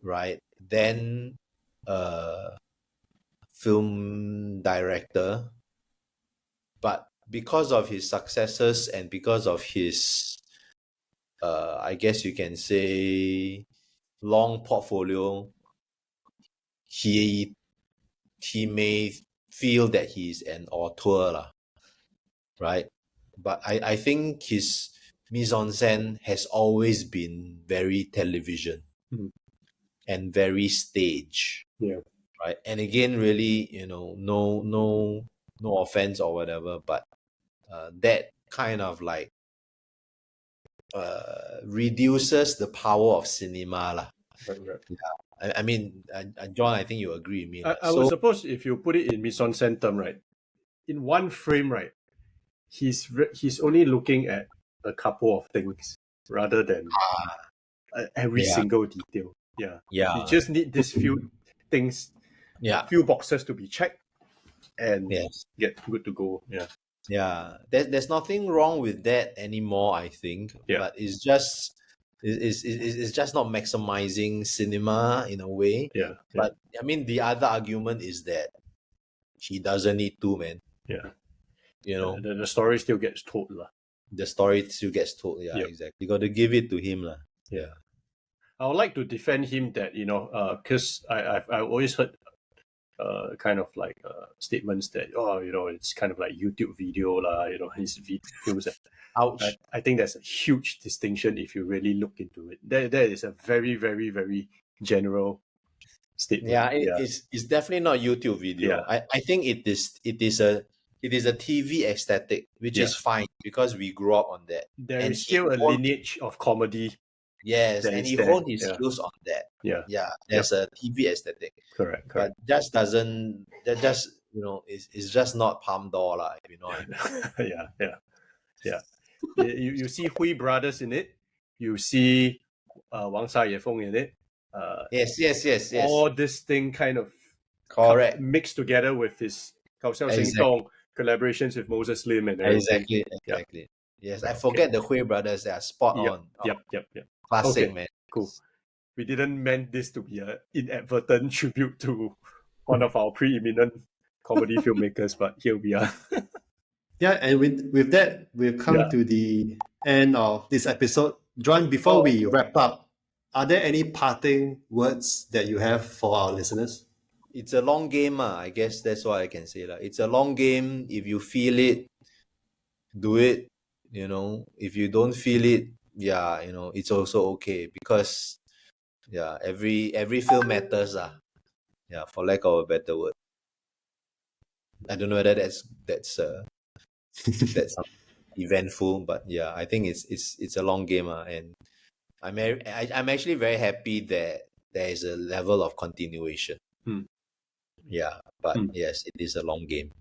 right? Then film director, but because of his successes and because of his I guess you can say long portfolio, he may feel that he's an auteur lah, right? But I think his mise en scène has always been very television Mhm. and very stage, Yeah. right? And again, really, no offense or whatever, but that kind of like reduces the power of cinema lah. Right, right. I mean, John, I think you agree with me. I would suppose if you put it in mise en scène term, right, in one frame, right, he's only looking at a couple of things rather than every Yeah. single detail. Yeah. Yeah. You just need these few things, Yeah. few boxes to be checked and Yes. get good to go. Yeah. Yeah. There's nothing wrong with that anymore, I think. Yeah. But it's just it's just not maximizing cinema in a way. Yeah. But I mean, the other argument is that he doesn't need to, man. Yeah. You know, The story still gets told. the story still gets told. Yeah, Yep. exactly. You got to give it to him, lah. Yeah. I would like to defend him that, because I've always heard kind of like statements that, it's kind of like YouTube video, his films. Ouch. I think there's a huge distinction if you really look into it. There is a very, very, very general statement. Yeah, it's definitely not YouTube video. Yeah. I think it is a TV aesthetic, which is fine because we grew up on that. There And is still a lineage of comedy. Yes, that and is he there. honed his Yeah. skills on that. Yeah. Yeah, there's a TV aesthetic, Correct. but just doesn't that just it's just not Palm Door lah, if you know what I mean. Yeah. You see Hui brothers in it. You see Wang Sa Yefeng in it. Yes. All this thing kind of Correct. mixed together with his Kao Xiao Xing Exactly. Tong collaborations with Moses Lim and everything. Exactly. Yes, I forget the Hui brothers. They are spot on. Yep. Classic, Okay, man. cool. We didn't meant this to be an inadvertent tribute to one of our preeminent comedy filmmakers, but here we are. Yeah, and with that, we've come to the end of this episode. John, before we wrap up, are there any parting words that you have for our listeners? It's a long game, I guess that's what I can say. It's a long game. If you feel it, do it. If you don't feel it, it's also okay, because every film matters. For lack of a better word. I don't know whether that's eventful, but I think it's a long game, and I'm actually very happy that there is a level of continuation. But yes, it is a long game.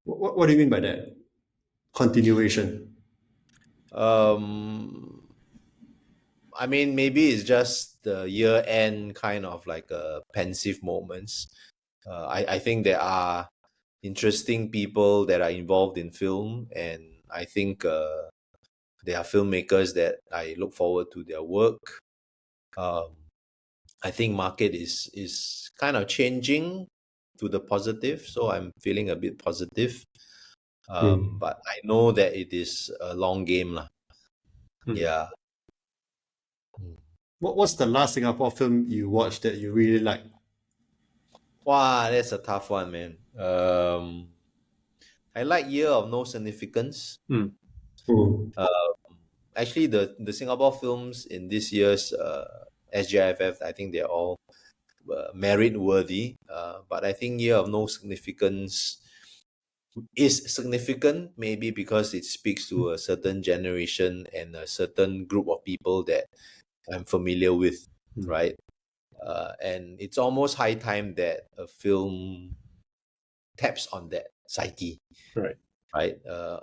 What do you mean by that? Continuation. I mean, maybe it's just the year-end kind of like pensive moments. I think there are interesting people that are involved in film, and I think There are filmmakers that I look forward to their work. I think market is kind of changing to the positive, so I'm feeling a bit positive. But I know that it is a long game lah. Yeah. What's the last Singapore film you watched that you really liked? Wow, that's a tough one, man. I like Year of No Significance. Actually, the Singapore films in this year's SGIFF, I think they're all merit worthy. But I think Year of No Significance is significant, maybe because it speaks to a certain generation and a certain group of people that I'm familiar with, right? And it's almost high time that a film taps on that psyche, right?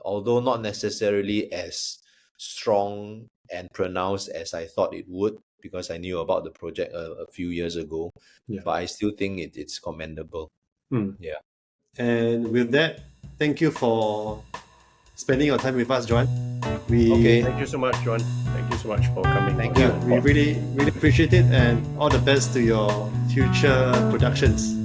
Although not necessarily as strong and pronounced as I thought it would, because I knew about the project a few years ago, but I still think it's commendable. Yeah. And with that, thank you for spending your time with us, Joan. Okay. Thank you so much, John. Thank you so much for coming. Thank Yeah, you. we really appreciate it, and all the best to your future productions.